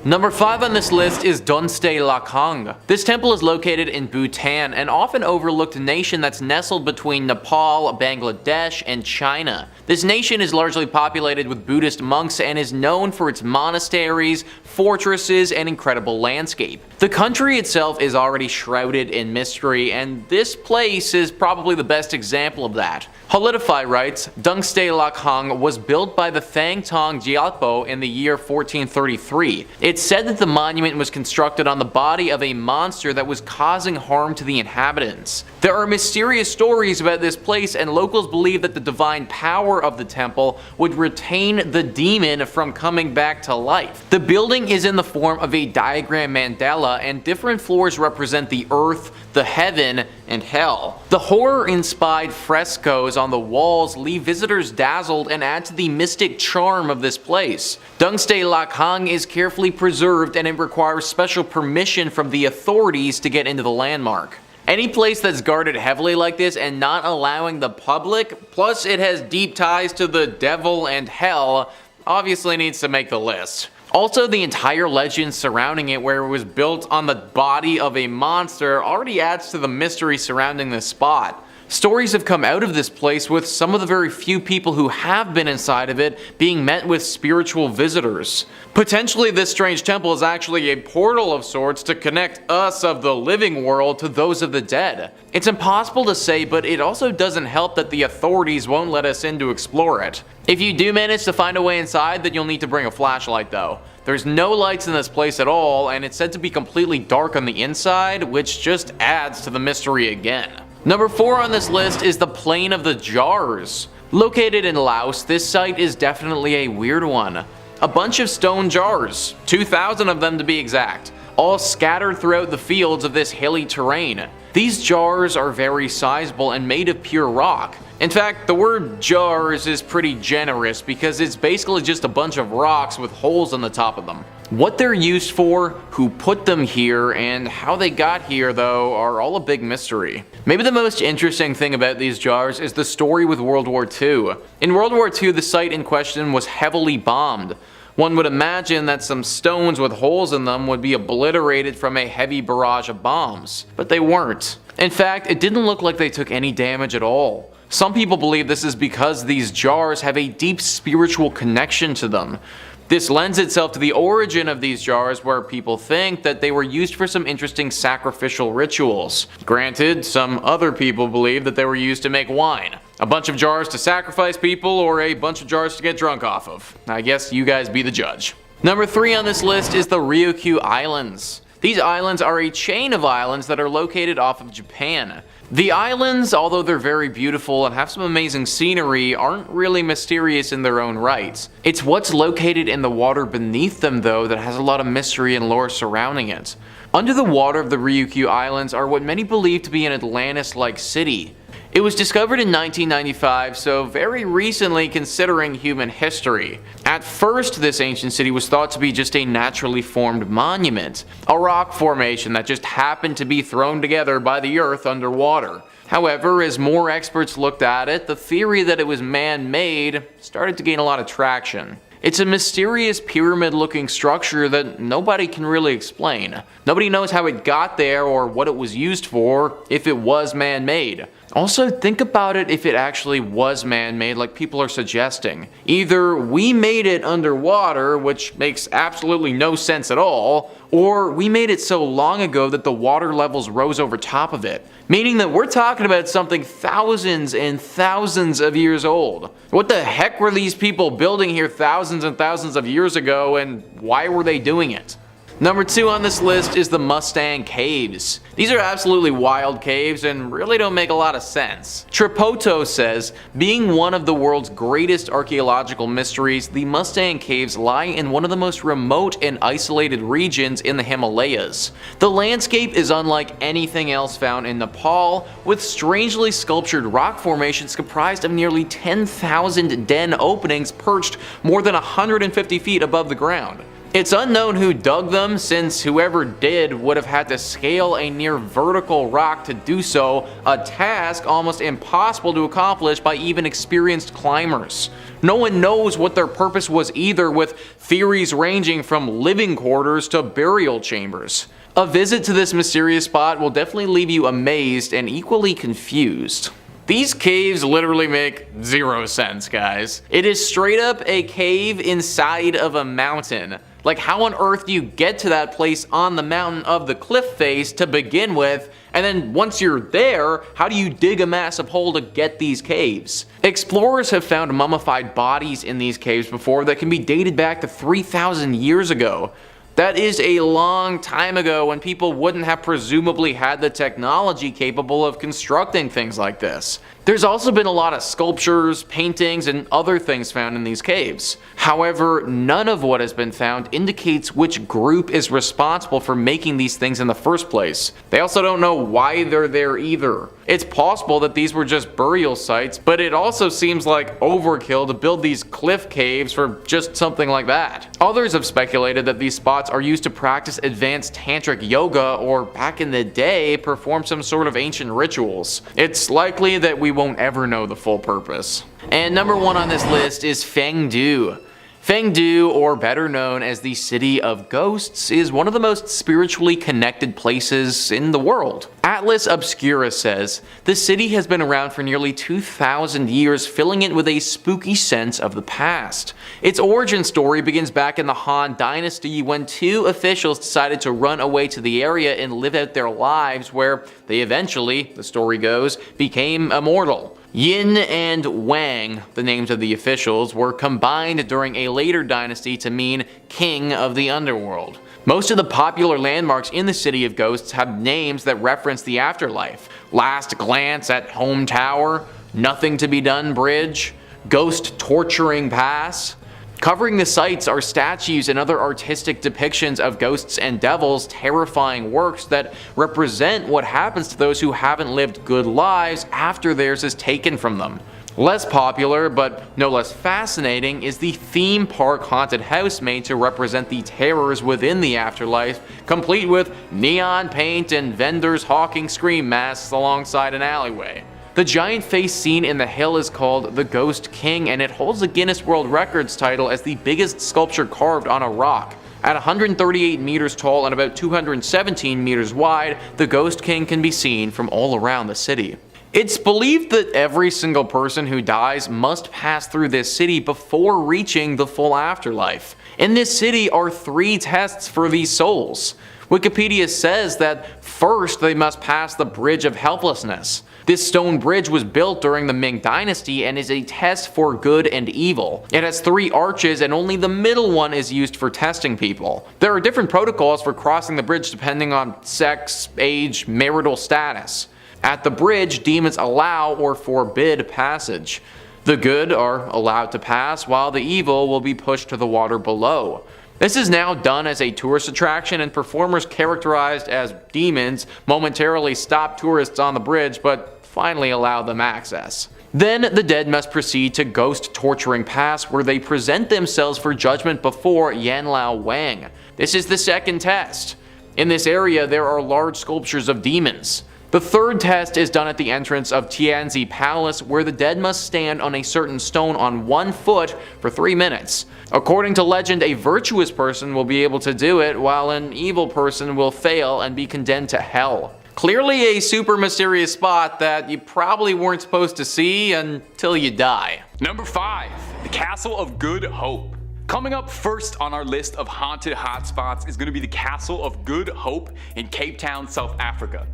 Number 5 on this list is LAANG. This temple is located in Bhutan, an often overlooked nation that's nestled between Nepal, Bangladesh, and China. This nation is largely populated with Buddhist monks and is known for its monasteries, fortresses, and incredible landscape. The country itself is already shrouded in mystery, and this place is probably the best example of that. Holidify writes, LAANG was built by the Thangtong Gyalpo in the year 1433. It's said that the monument was constructed on the body of a monster that was causing harm to the inhabitants. There are mysterious stories about this place, and locals believe that the divine power of the temple would retain the demon from coming back to life. The building is in the form of a diagram mandala, and different floors represent the earth, the heaven, and hell. The horror-inspired frescoes on the walls leave visitors dazzled and add to the mystic charm of this place. LAANG is carefully preserved, and it requires special permission from the authorities to get into the landmark. Any place that's guarded heavily like this and not allowing the public, plus it has deep ties to the devil and hell, obviously needs to make the list. Also, the entire legend surrounding it, where it was built on the body of a monster, already adds to the mystery surrounding this spot. Stories have come out of this place, with some of the very few people who have been inside of it being met with spiritual visitors. Potentially, this strange temple is actually a portal of sorts to connect us of the living world to those of the dead. It's impossible to say, but it also doesn't help that the authorities won't let us in to explore it. If you do manage to find a way inside, then you'll need to bring a flashlight though. There's no lights in this place at all, and it's said to be completely dark on the inside, which just adds to the mystery again. Number 4 on this list is the Plain of the Jars. Located in Laos, this site is definitely a weird one. A bunch of stone jars, 2,000 of them to be exact, all scattered throughout the fields of this hilly terrain. These jars are very sizable and made of pure rock. In fact, the word jars is pretty generous because it's basically just a bunch of rocks with holes on the top of them. What they're used for, who put them here, and how they got here though are all a big mystery. Maybe the most interesting thing about these jars is the story with World War II. In World War II, the site in question was heavily bombed. One would imagine that some stones with holes in them would be obliterated from a heavy barrage of bombs, but they weren't. In fact, it didn't look like they took any damage at all. Some people believe this is because these jars have a deep spiritual connection to them. This lends itself to the origin of these jars, where people think that they were used for some interesting sacrificial rituals. Granted, some other people believe that they were used to make wine. A bunch of jars to sacrifice people, or a bunch of jars to get drunk off of. I guess you guys be the judge. Number 3 on this list is the Roku Islands. These islands are a chain of islands that are located off of Japan. The islands, although they're very beautiful and have some amazing scenery, aren't really mysterious in their own right. It's what's located in the water beneath them though that has a lot of mystery and lore surrounding it. Under the water of the Ryukyu Islands are what many believe to be an Atlantis-like city. It was discovered in 1995, so very recently considering human history. At first, this ancient city was thought to be just a naturally formed monument, a rock formation that just happened to be thrown together by the earth underwater. However, as more experts looked at it, the theory that it was man-made started to gain a lot of traction. It's a mysterious pyramid-looking structure that nobody can really explain. Nobody knows how it got there or what it was used for, if it was man-made. Also, think about it if it actually was man-made like people are suggesting. Either we made it underwater, which makes absolutely no sense at all, or we made it so long ago that the water levels rose over top of it. Meaning that we're talking about something thousands and thousands of years old. What the heck were these people building here thousands and thousands of years ago, and why were they doing it? Number 2 on this list is the Mustang Caves. These are absolutely wild caves and really don't make a lot of sense. Tripoto says, being one of the world's greatest archaeological mysteries, the Mustang Caves lie in one of the most remote and isolated regions in the Himalayas. The landscape is unlike anything else found in Nepal, with strangely sculptured rock formations comprised of nearly 10,000 den openings perched more than 150 feet above the ground. It's unknown who dug them, since whoever did would have had to scale a near vertical rock to do so, a task almost impossible to accomplish by even experienced climbers. No one knows what their purpose was either, with theories ranging from living quarters to burial chambers. A visit to this mysterious spot will definitely leave you amazed and equally confused. These caves literally make zero sense, guys. It is straight up a cave inside of a mountain. Like, how on earth do you get to that place on the mountain of the cliff face to begin with? And then once you're there, how do you dig a massive hole to get these caves? Explorers have found mummified bodies in these caves before that can be dated back to 3,000 years ago. That is a long time ago when people wouldn't have presumably had the technology capable of constructing things like this. There's also been a lot of sculptures, paintings, and other things found in these caves. However, none of what has been found indicates which group is responsible for making these things in the first place. They also don't know why they're there either. It's possible that these were just burial sites, but it also seems like overkill to build these cliff caves for just something like that. Others have speculated that these spots are used to practice advanced tantric yoga, or back in the day, perform some sort of ancient rituals. It's likely that we won't ever know the full purpose. And number 1 on this list is Fengdu. Fengdu, or better known as the City of Ghosts, is one of the most spiritually connected places in the world. Atlas Obscura says, the city has been around for nearly 2,000 years, filling it with a spooky sense of the past. Its origin story begins back in the Han Dynasty, when 2 officials decided to run away to the area and live out their lives, where they eventually, the story goes, became immortal. Yin and Wang, the names of the officials, were combined during a later dynasty to mean King of the Underworld. Most of the popular landmarks in the City of Ghosts have names that reference the afterlife. Last Glance at Home Tower, Nothing to be Done Bridge, Ghost Torturing Pass. Covering the sites are statues and other artistic depictions of ghosts and devils, terrifying works that represent what happens to those who haven't lived good lives after theirs is taken from them. Less popular, but no less fascinating, is the theme park haunted house made to represent the terrors within the afterlife, complete with neon paint and vendors hawking scream masks alongside an alleyway. The giant face seen in the hill is called the Ghost King, and it holds the Guinness World Records title as the biggest sculpture carved on a rock. At 138 meters tall and about 217 meters wide, the Ghost King can be seen from all around the city. It's believed that every single person who dies must pass through this city before reaching the full afterlife. In this city are 3 tests for these souls. Wikipedia says that first they must pass the Bridge of Helplessness. This stone bridge was built during the Ming Dynasty and is a test for good and evil. It has 3 arches and only the middle one is used for testing people. There are different protocols for crossing the bridge depending on sex, age, marital status. At the bridge, demons allow or forbid passage. The good are allowed to pass, while the evil will be pushed to the water below. This is now done as a tourist attraction, and performers characterized as demons momentarily stop tourists on the bridge but finally allow them access. Then the dead must proceed to Ghost Torturing Pass, where they present themselves for judgment before Yanlao Wang. This is the second test. In this area there are large sculptures of demons. The third test is done at the entrance of Tianzi Palace, where the dead must stand on a certain stone on 1 foot for 3 minutes. According to legend, a virtuous person will be able to do it, while an evil person will fail and be condemned to hell. Clearly a super mysterious spot that you probably weren't supposed to see until you die. Number 5. The Castle of Good Hope. Coming up first on our list of haunted hotspots is going to be the Castle of Good Hope in Cape Town, South Africa.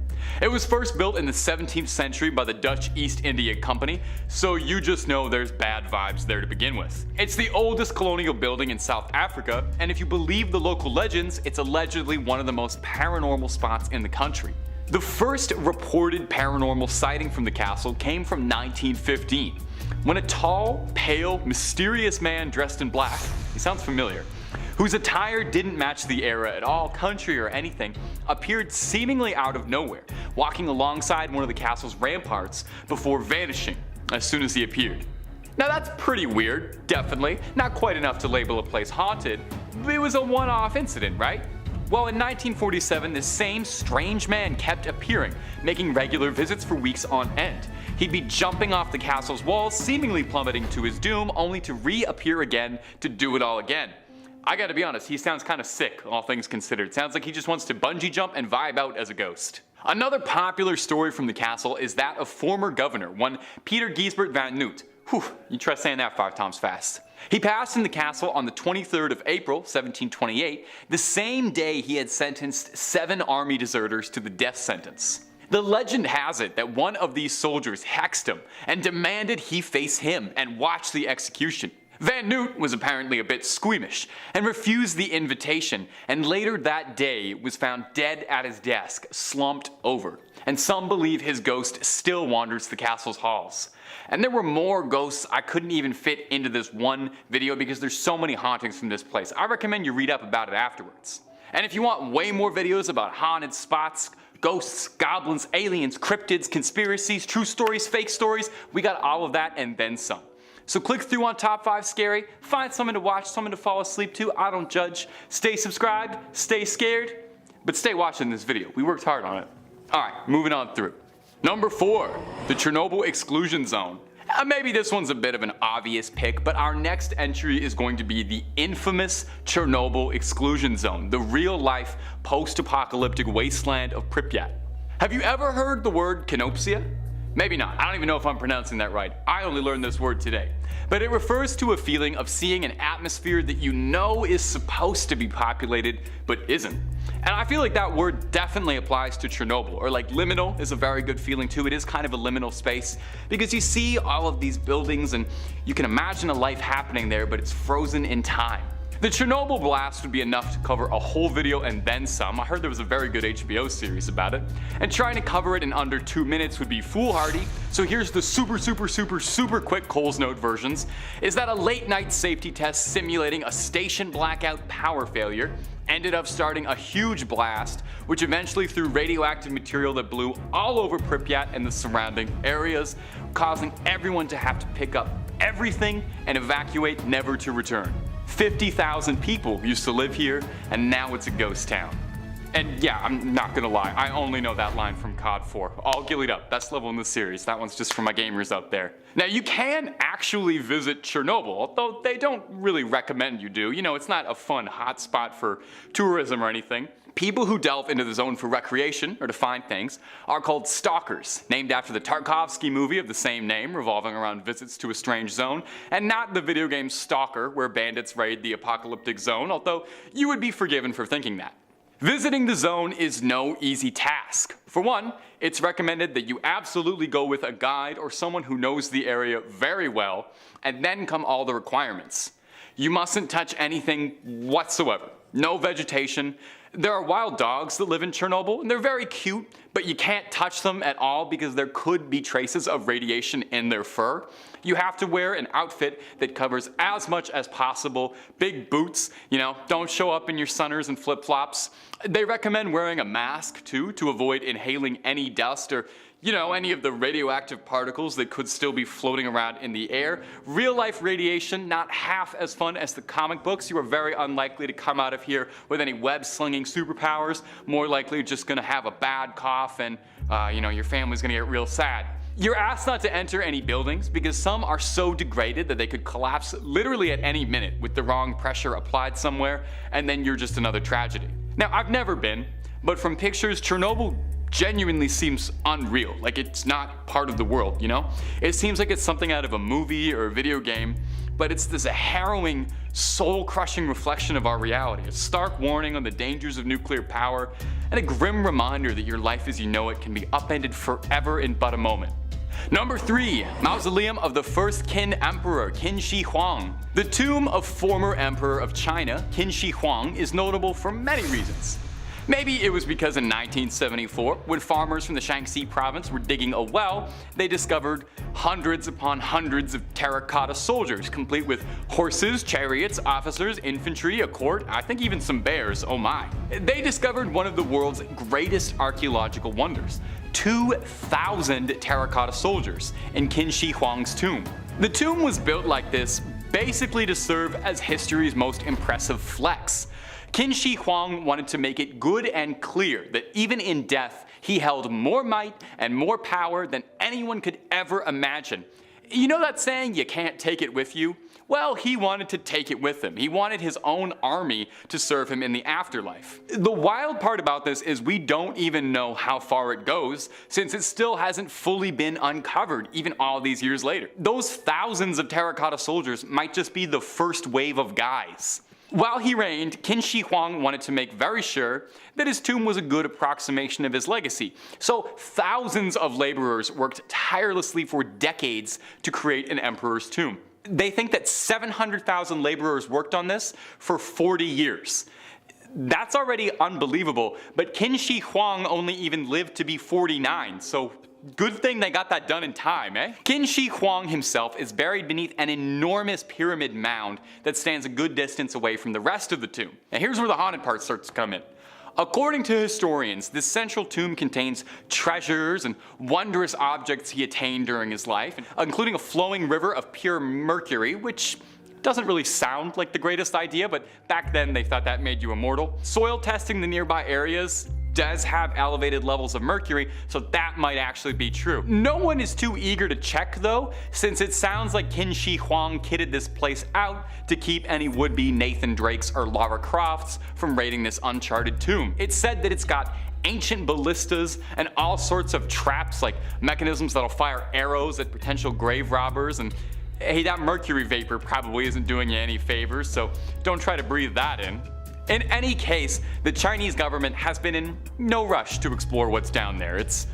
It was first built in the 17th century by the Dutch East India Company, so you just know there's bad vibes there to begin with. It's the oldest colonial building in South Africa, and if you believe the local legends, it's allegedly one of the most paranormal spots in the country. The first reported paranormal sighting from the castle came from 1915, when a tall, pale, mysterious man dressed in black, he sounds familiar, whose attire didn't match the era at all, country or anything, appeared seemingly out of nowhere, walking alongside one of the castle's ramparts before vanishing as soon as he appeared. Now that's pretty weird, definitely, not quite enough to label a place haunted, but it was a one-off incident, right? Well, in 1947, this same strange man kept appearing, making regular visits for weeks on end. He'd be jumping off the castle's walls, seemingly plummeting to his doom, only to reappear again to do it all again. I gotta be honest, he sounds kinda sick, all things considered. Sounds like he just wants to bungee jump and vibe out as a ghost. Another popular story from the castle is that of former governor, one Peter Giesbert van Noot. Whew, you try saying that 5 times fast. He passed in the castle on the 23rd of April, 1728, the same day he had sentenced 7 army deserters to the death sentence. The legend has it that one of these soldiers hexed him and demanded he face him and watch the execution. Van Noot was apparently a bit squeamish and refused the invitation, and later that day was found dead at his desk, slumped over. And some believe his ghost still wanders the castle's halls. And there were more ghosts I couldn't even fit into this one video because there's so many hauntings from this place. I recommend you read up about it afterwards. And if you want way more videos about haunted spots, ghosts, goblins, aliens, cryptids, conspiracies, true stories, fake stories, we got all of that and then some. So click through on Top 5 Scary, find something to watch, something to fall asleep to, I don't judge. Stay subscribed, stay scared, but stay watching this video. We worked hard on it. Alright, moving on through. Number 4, the Chernobyl Exclusion Zone. Maybe this one's a bit of an obvious pick, but our next entry is going to be the infamous Chernobyl Exclusion Zone, the real-life post-apocalyptic wasteland of Pripyat. Have you ever heard the word canopsia? Maybe not. I don't even know if I'm pronouncing that right. I only learned this word today. But it refers to a feeling of seeing an atmosphere that you know is supposed to be populated, but isn't. And I feel like that word definitely applies to Chernobyl, or like liminal is a very good feeling too. It is kind of a liminal space, because you see all of these buildings and you can imagine a life happening there, but it's frozen in time. The Chernobyl blast would be enough to cover a whole video and then some. I heard there was a very good HBO series about it. And trying to cover it in under 2 minutes would be foolhardy, so here's the super quick Coles Note versions, is that a late night safety test simulating a station blackout power failure ended up starting a huge blast, which eventually threw radioactive material that blew all over Pripyat and the surrounding areas, causing everyone to have to pick up everything and evacuate, never to return. 50,000 people used to live here, and now it's a ghost town. And yeah, I'm not gonna lie, I only know that line from COD 4. All gillied up, best level in the series. That one's just for my gamers out there. Now you can actually visit Chernobyl, although they don't really recommend you do. You know, it's not a fun hotspot for tourism or anything. People who delve into the zone for recreation, or to find things, are called stalkers, named after the Tarkovsky movie of the same name, revolving around visits to a strange zone, and not the video game Stalker, where bandits raid the apocalyptic zone, although you would be forgiven for thinking that. Visiting the zone is no easy task. For one, it's recommended that you absolutely go with a guide or someone who knows the area very well, and then come all the requirements. You mustn't touch anything whatsoever. No vegetation. There are wild dogs that live in Chernobyl, and they're very cute, but you can't touch them at all because there could be traces of radiation in their fur. You have to wear an outfit that covers as much as possible. Big boots, you know, don't show up in your sunners and flip-flops. They recommend wearing a mask too to avoid inhaling any dust or, you know, any of the radioactive particles that could still be floating around in the air. Real life radiation, not half as fun as the comic books. You are very unlikely to come out of here with any web-slinging superpowers. More likely just gonna have a bad cough and, you know, your family's gonna get real sad. You're asked not to enter any buildings because some are so degraded that they could collapse literally at any minute with the wrong pressure applied somewhere, and then you're just another tragedy. Now, I've never been, but from pictures, Chernobyl genuinely seems unreal, like it's not part of the world, you know? It seems like it's something out of a movie or a video game, but it's this harrowing, soul-crushing reflection of our reality, a stark warning on the dangers of nuclear power, and a grim reminder that your life as you know it can be upended forever in but a moment. Number 3. Mausoleum of the First Qin Emperor, Qin Shi Huang. The tomb of former Emperor of China, Qin Shi Huang, is notable for many reasons. Maybe it was because in 1974, when farmers from the Shaanxi province were digging a well, they discovered hundreds upon hundreds of terracotta soldiers, complete with horses, chariots, officers, infantry, a court, I think even some bears, oh my. They discovered one of the world's greatest archaeological wonders, 2,000 terracotta soldiers in Qin Shi Huang's tomb. The tomb was built like this basically to serve as history's most impressive flex. Qin Shi Huang wanted to make it good and clear that even in death, he held more might and more power than anyone could ever imagine. You know that saying, you can't take it with you? Well, he wanted to take it with him. He wanted his own army to serve him in the afterlife. The wild part about this is we don't even know how far it goes, since it still hasn't fully been uncovered even all these years later. Those thousands of terracotta soldiers might just be the first wave of guys. While he reigned, Qin Shi Huang wanted to make very sure that his tomb was a good approximation of his legacy, so thousands of laborers worked tirelessly for decades to create an emperor's tomb. They think that 700,000 laborers worked on this for 40 years. That's already unbelievable, but Qin Shi Huang only even lived to be 49, so good thing they got that done in time, eh? Qin Shi Huang himself is buried beneath an enormous pyramid mound that stands a good distance away from the rest of the tomb. Now here's where the haunted part starts to come in. According to historians, this central tomb contains treasures and wondrous objects he attained during his life, including a flowing river of pure mercury, which doesn't really sound like the greatest idea, but back then they thought that made you immortal. Soil testing the nearby areas does have elevated levels of mercury, so that might actually be true. No one is too eager to check though, since it sounds like Qin Shi Huang kitted this place out to keep any would-be Nathan Drakes or Lara Crofts from raiding this uncharted tomb. It's said that it's got ancient ballistas and all sorts of traps like mechanisms that'll fire arrows at potential grave robbers, and hey, that mercury vapor probably isn't doing you any favors, so don't try to breathe that in. In any case, the Chinese government has been in no rush to explore what's down there. It's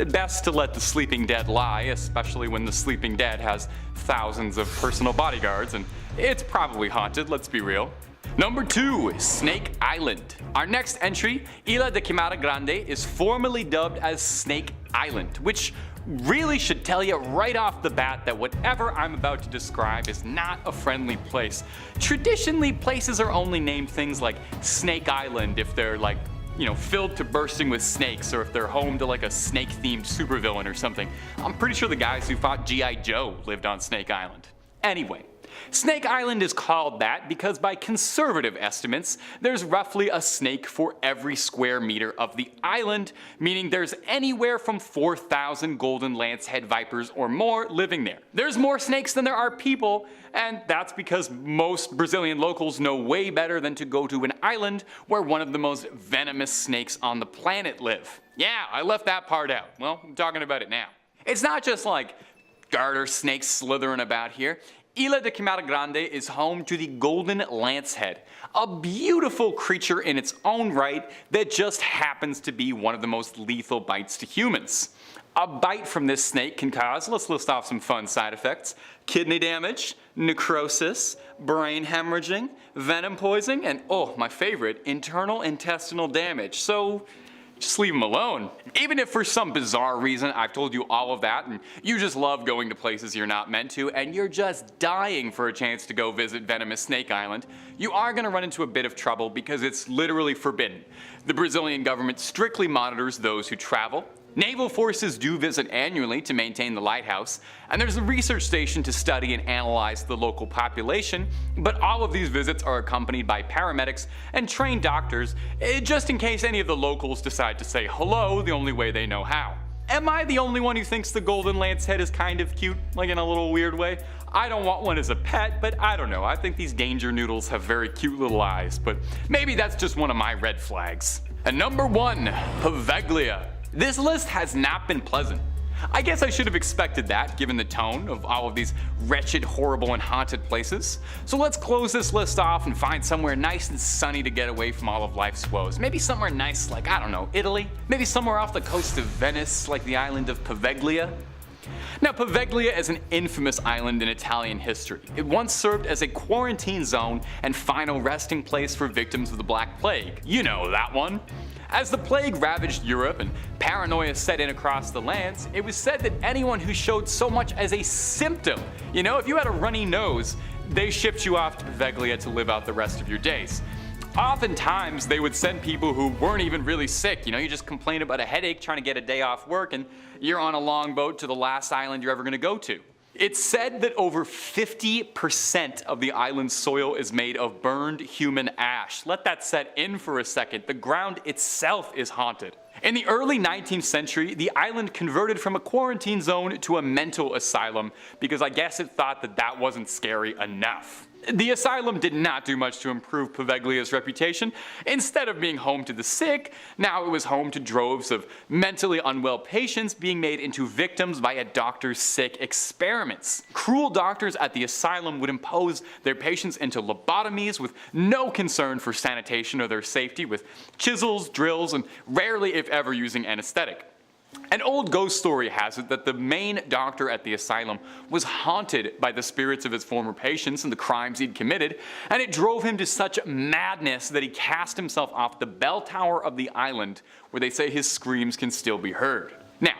best to let the sleeping dead lie, especially when the sleeping dead has thousands of personal bodyguards, and it's probably haunted, let's be real. Number 2. Snake Island. Our next entry, Isla de Quimada Grande, is formally dubbed as Snake Island, which really should tell you right off the bat that whatever I'm about to describe is not a friendly place. Traditionally, places are only named things like Snake Island if they're like, you know, filled to bursting with snakes, or if they're home to like a snake-themed supervillain or something. I'm pretty sure the guys who fought G.I. Joe lived on Snake Island. Anyway, Snake Island is called that because by conservative estimates, there's roughly a snake for every square meter of the island, meaning there's anywhere from 4,000 golden lancehead vipers or more living there. There's more snakes than there are people, and that's because most Brazilian locals know way better than to go to an island where one of the most venomous snakes on the planet live. Yeah, I left that part out. Well, I'm talking about it now. It's not just like garter snakes slithering about here. Isla de Quimada Grande is home to the golden lancehead, a beautiful creature in its own right that just happens to be one of the most lethal bites to humans. A bite from this snake can cause, let's list off some fun side effects, kidney damage, necrosis, brain hemorrhaging, venom poisoning, and oh, my favorite, internal intestinal damage. So just leave them alone. Even if for some bizarre reason I've told you all of that and you just love going to places you're not meant to and you're just dying for a chance to go visit venomous Snake Island, you are going to run into a bit of trouble because it's literally forbidden. The Brazilian government strictly monitors those who travel. Naval forces do visit annually to maintain the lighthouse, and there's a research station to study and analyze the local population, but all of these visits are accompanied by paramedics and trained doctors, just in case any of the locals decide to say hello the only way they know how. Am I the only one who thinks the golden lancehead is kind of cute, like in a little weird way? I don't want one as a pet, but I don't know, I think these danger noodles have very cute little eyes, but maybe that's just one of my red flags. And number 1, Poveglia. This list has not been pleasant. I guess I should have expected that, given the tone of all of these wretched, horrible, and haunted places. So let's close this list off and find somewhere nice and sunny to get away from all of life's woes. Maybe somewhere nice like, I don't know, Italy? Maybe somewhere off the coast of Venice, like the island of Poveglia? Now, Poveglia is an infamous island in Italian history. It once served as a quarantine zone and final resting place for victims of the Black Plague. You know that one. As the plague ravaged Europe and paranoia set in across the lands, it was said that anyone who showed so much as a symptom, you know, if you had a runny nose, they shipped you off to Poveglia to live out the rest of your days. Oftentimes, they would send people who weren't even really sick, you know, you just complain about a headache trying to get a day off work and you're on a longboat to the last island you're ever going to go to. It's said that over 50% of the island's soil is made of burned human ash. Let that set in for a second. The ground itself is haunted. In the early 19th century, the island converted from a quarantine zone to a mental asylum because I guess it thought that that wasn't scary enough. The asylum did not do much to improve Poveglia's reputation. Instead of being home to the sick, now it was home to droves of mentally unwell patients being made into victims via doctors' sick experiments. Cruel doctors at the asylum would impose their patients into lobotomies with no concern for sanitation or their safety, with chisels, drills, and rarely if ever using anesthetic. An old ghost story has it that the main doctor at the asylum was haunted by the spirits of his former patients and the crimes he'd committed, and it drove him to such madness that he cast himself off the bell tower of the island, where they say his screams can still be heard. Now,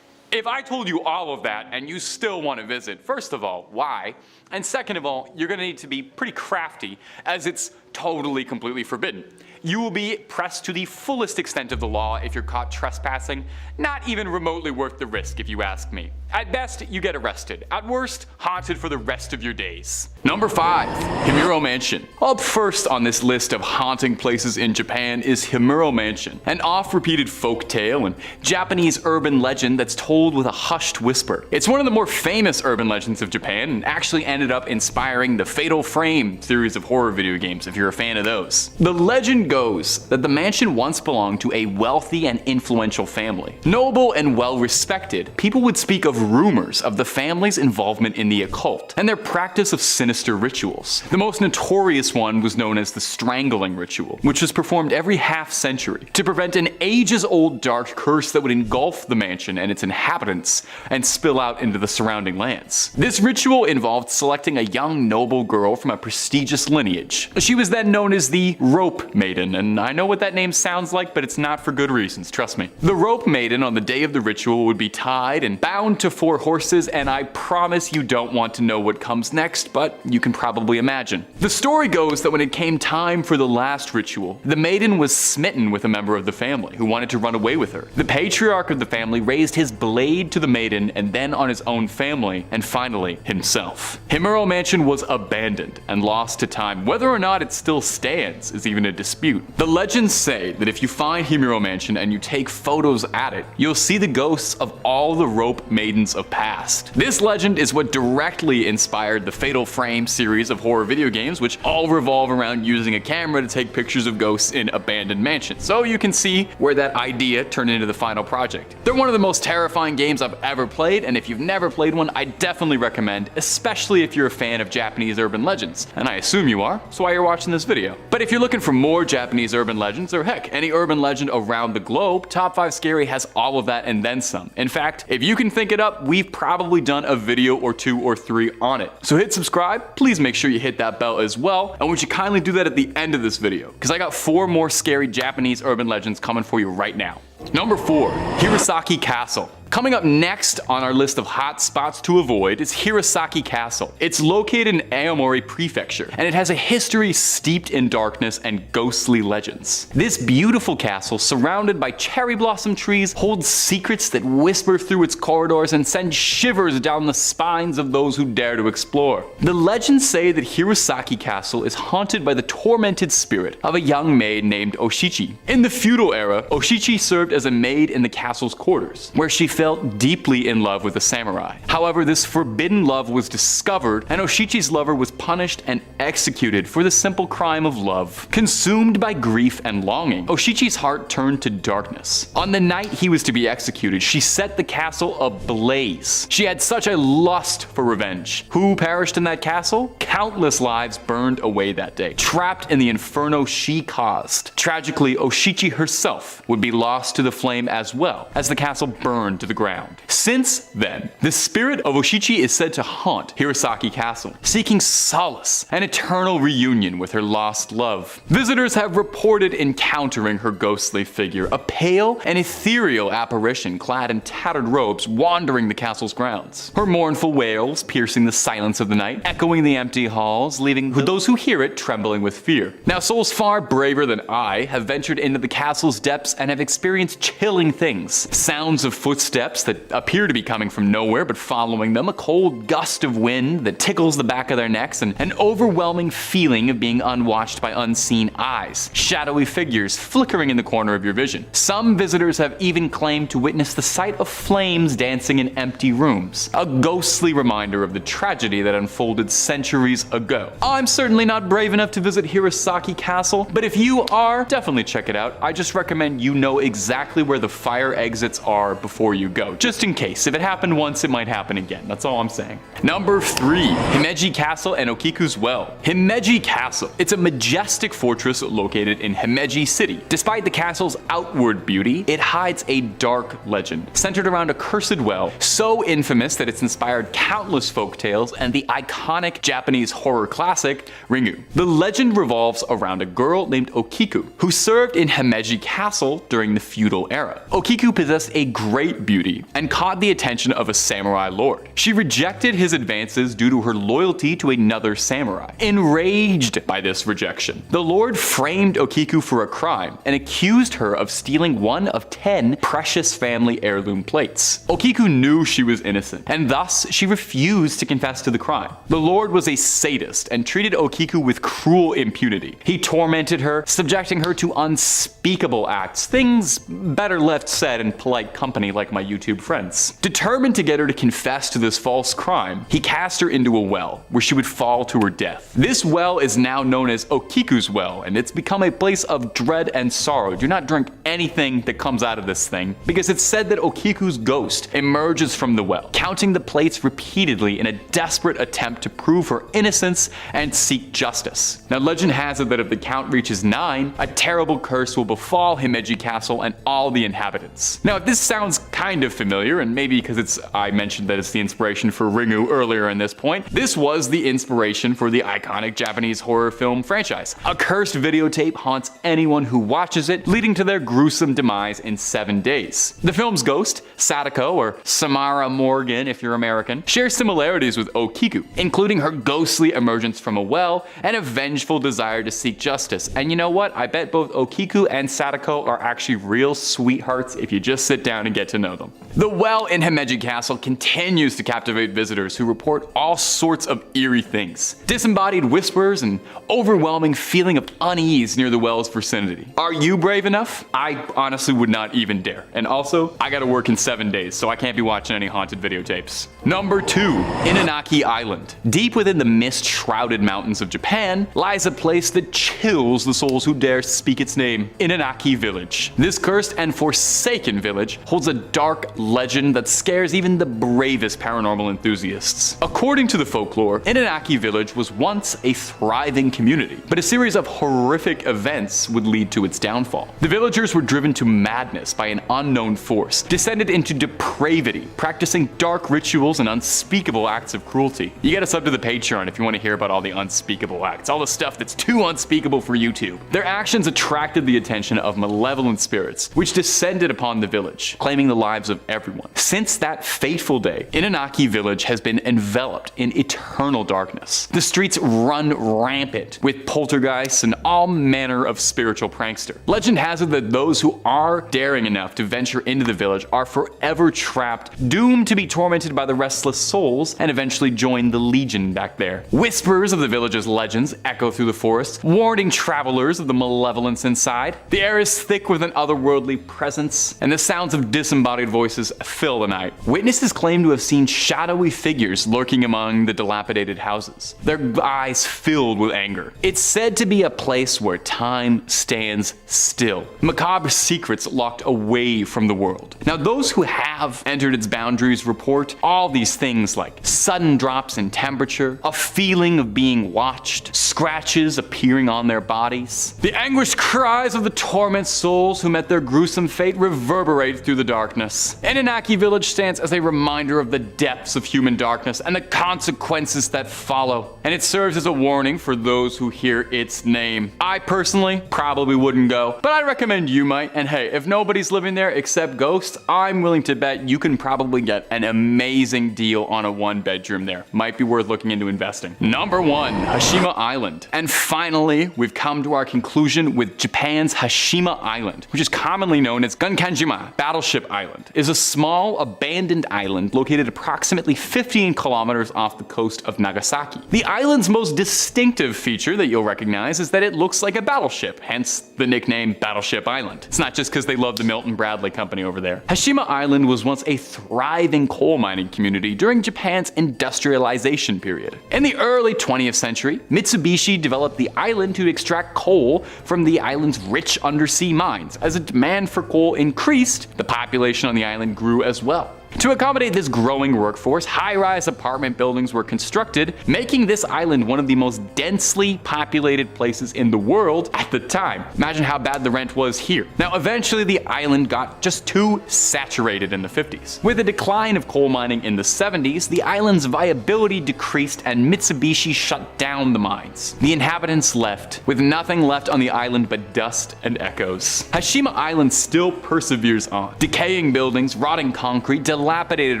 if I told you all of that and you still want to visit, first of all, why? And second of all, you're going to need to be pretty crafty, as it's totally completely forbidden. You will be pressed to the fullest extent of the law if you're caught trespassing, not even remotely worth the risk if you ask me. At best, you get arrested. At worst, haunted for the rest of your days. Number 5. Hiro Mansion. Up first on this list of haunting places in Japan is Hiro Mansion, an oft-repeated folk tale and Japanese urban legend that's told with a hushed whisper. It's one of the more famous urban legends of Japan and actually ended up inspiring the Fatal Frame series of horror video games if you're a fan of those. The legend goes that the mansion once belonged to a wealthy and influential family. Noble and well-respected, people would speak of rumors of the family's involvement in the occult and their practice of sinister rituals. The most notorious one was known as the strangling ritual, which was performed every half-century to prevent an ages-old dark curse that would engulf the mansion and its inhabitants and spill out into the surrounding lands. This ritual involved selecting a young noble girl from a prestigious lineage. She was then known as the Rope Maiden, and I know what that name sounds like, but it's not for good reasons, trust me. The Rope Maiden on the day of the ritual would be tied and bound to 4 horses, and I promise you don't want to know what comes next, but you can probably imagine. The story goes that when it came time for the last ritual, the maiden was smitten with a member of the family who wanted to run away with her. The patriarch of the family raised his blade to the maiden and then on his own family, and finally himself. Hiro Mansion was abandoned and lost to time. Whether or not it still stands is even a dispute. The legends say that if you find Hiro Mansion and you take photos at it, you'll see the ghosts of all the Rope Maidens of past. This legend is what directly inspired the Fatal Frame series of horror video games, which all revolve around using a camera to take pictures of ghosts in abandoned mansions. So you can see where that idea turned into the final project. They're one of the most terrifying games I've ever played, and if you've never played one, I definitely recommend, especially if you're a fan of Japanese urban legends. And I assume you are, so why you're watching this video. But if you're looking for more Japanese urban legends, or heck, any urban legend around the globe, Top 5 Scary has all of that and then some. In fact, if you can think it up, we've probably done a video or 2 or 3 on it. So hit subscribe, please make sure you hit that bell as well, and would you kindly do that at the end of this video, because I got 4 more scary Japanese urban legends coming for you right now. Number 4. Hiroshima Castle. Coming up next on our list of hot spots to avoid is Hiroshima Castle. It's located in Aomori Prefecture, and it has a history steeped in darkness and ghostly legends. This beautiful castle, surrounded by cherry blossom trees, holds secrets that whisper through its corridors and send shivers down the spines of those who dare to explore. The legends say that Hiroshima Castle is haunted by the tormented spirit of a young maid named Oshichi. In the feudal era, Oshichi served as a maid in the castle's quarters, where she felt deeply in love with a samurai. However, this forbidden love was discovered, and Oshichi's lover was punished and executed for the simple crime of love. Consumed by grief and longing, Oshichi's heart turned to darkness. On the night he was to be executed, she set the castle ablaze. She had such a lust for revenge. Who perished in that castle? Countless lives burned away that day, trapped in the inferno she caused. Tragically, Oshichi herself would be lost to the flame as well, as the castle burned to the ground. Since then, the spirit of Oshichi is said to haunt Hiroshima Castle, seeking solace and eternal reunion with her lost love. Visitors have reported encountering her ghostly figure, a pale and ethereal apparition clad in tattered robes wandering the castle's grounds. Her mournful wails piercing the silence of the night, echoing the empty halls, leaving those who hear it trembling with fear. Now, souls far braver than I have ventured into the castle's depths and have experienced experience chilling things. Sounds of footsteps that appear to be coming from nowhere but following them, a cold gust of wind that tickles the back of their necks, and an overwhelming feeling of being unwatched by unseen eyes. Shadowy figures flickering in the corner of your vision. Some visitors have even claimed to witness the sight of flames dancing in empty rooms, a ghostly reminder of the tragedy that unfolded centuries ago. I'm certainly not brave enough to visit Hiroshima Castle, but if you are, definitely check it out. I just recommend you know exactly where the fire exits are before you go, just in case. If it happened once, it might happen again. That's all I'm saying. Number 3. Himeji Castle and Okikus Well. Himeji Castle. It's a majestic fortress located in Himeji City. Despite the castle's outward beauty, it hides a dark legend centered around a cursed well, so infamous that it's inspired countless folk tales and the iconic Japanese horror classic Ringu. The legend revolves around a girl named Okiku, who served in Himeji Castle during the feudal era. Okiku possessed a great beauty and caught the attention of a samurai lord. She rejected his advances due to her loyalty to another samurai. Enraged by this rejection, the lord framed Okiku for a crime and accused her of stealing one of 10 precious family heirloom plates. Okiku knew she was innocent, and thus she refused to confess to the crime. The lord was a sadist and treated Okiku with cruel impunity. He tormented her, subjecting her to unspeakable acts, things better left said in polite company like my YouTube friends. Determined to get her to confess to this false crime, he cast her into a well, where she would fall to her death. This well is now known as Okiku's Well, and it's become a place of dread and sorrow. Do not drink anything that comes out of this thing, because it's said that Okiku's ghost emerges from the well, counting the plates repeatedly in a desperate attempt to prove her innocence and seek justice. Now, legend has it that if the count reaches 9, a terrible curse will befall Himeji Castle and all the inhabitants. Now, if this sounds kind of familiar, and maybe because I mentioned that it's the inspiration for Ringu earlier in this point, this was the inspiration for the iconic Japanese horror film franchise. A cursed videotape haunts anyone who watches it, leading to their gruesome demise in 7 days. The film's ghost, Sadako, or Samara Morgan if you're American, shares similarities with Okiku, including her ghostly emergence from a well and a vengeful desire to seek justice. And you know what? I bet both Okiku and Sadako are actually real sweethearts if you just sit down and get to know them. The well in Himeji Castle continues to captivate visitors who report all sorts of eerie things. Disembodied whispers and overwhelming feeling of unease near the well's vicinity. Are you brave enough? I honestly would not even dare. And also, I gotta work in 7 days, so I can't be watching any haunted videotapes. Number 2. Inaki Island. Deep within the mist-shrouded mountains of Japan lies a place that chills the souls who dare speak its name, Inaki Village. This cursed and forsaken village holds a dark legend that scares even the bravest paranormal enthusiasts. According to the folklore, Inaki Village was once a thriving community, but a series of horrific events would lead to its downfall. The villagers were driven to madness by an unknown force, descended into depravity, practicing dark rituals and unspeakable acts of cruelty. You get us up to the Patreon if you want to hear about all the unspeakable acts, all the stuff that's too unspeakable for YouTube. Their actions attracted the attention of malevolent spirits, which descended upon the village, claiming the lives of everyone. Since that fateful day, Inaki Village has been enveloped in eternal darkness. The streets run rampant with poltergeists and all manner of spiritual prankster. Legend has it that those who are daring enough to venture into the village are forever trapped, doomed to be tormented by the restless souls, and eventually join the Legion back there. Whispers of the village's legends echo through the forest, warning travelers of the malevolence inside. The air is thick with an otherworldly presence, and the sounds of disembodied voices fill the night. Witnesses claim to have seen shadowy figures lurking among the dilapidated houses, their eyes filled with anger. It's said to be a place where time stands still, macabre secrets locked away from the world. Now, those who have entered its boundaries report all these things like sudden drops in temperature, a feeling of being watched, scratches appearing on their bodies. The anguished cries of the torment souls who met their gruesome fate reverberate through the darkness. Inaki Village stands as a reminder of the depths of human darkness and the consequences that follow, and it serves as a warning for those who hear its name. I personally probably wouldn't go, but I recommend you might, and hey, if nobody's living there except ghosts, I'm willing to bet you can probably get an amazing deal on a 1-bedroom there. Might be worth looking into investing. Number 1, Hashima Island. And finally, we've come to our conclusion with Japan's Hashima Island, which is commonly known as Gunkanjima Battleship Island, is a small, abandoned island located approximately 15 kilometers off the coast of Nagasaki. The island's most distinctive feature that you'll recognize is that it looks like a battleship, hence the nickname Battleship Island. It's not just because they love the Milton Bradley Company over there. Hashima Island was once a thriving coal mining community during Japan's industrialization period. In the early 20th century, Mitsubishi developed the island to extract coal from the island's rich undersea mines. As the demand for coal increased, the population on the island grew as well. To accommodate this growing workforce, high-rise apartment buildings were constructed, making this island one of the most densely populated places in the world at the time. Imagine how bad the rent was here. Now, eventually the island got just too saturated in the 50s. With the decline of coal mining in the 70s, the island's viability decreased and Mitsubishi shut down the mines. The inhabitants left, with nothing left on the island but dust and echoes. Hashima Island still perseveres on. Decaying buildings, rotting concrete, dilapidated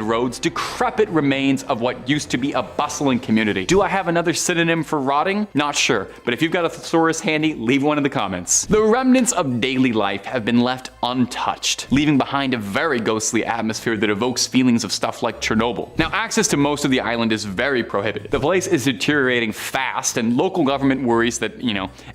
roads, decrepit remains of what used to be a bustling community. Do I have another synonym for rotting? Not sure, but if you've got a thesaurus handy, leave one in the comments. The remnants of daily life have been left untouched, leaving behind a very ghostly atmosphere that evokes feelings of stuff like Chernobyl. Now, access to most of the island is very prohibited. The place is deteriorating fast, and local government worries that,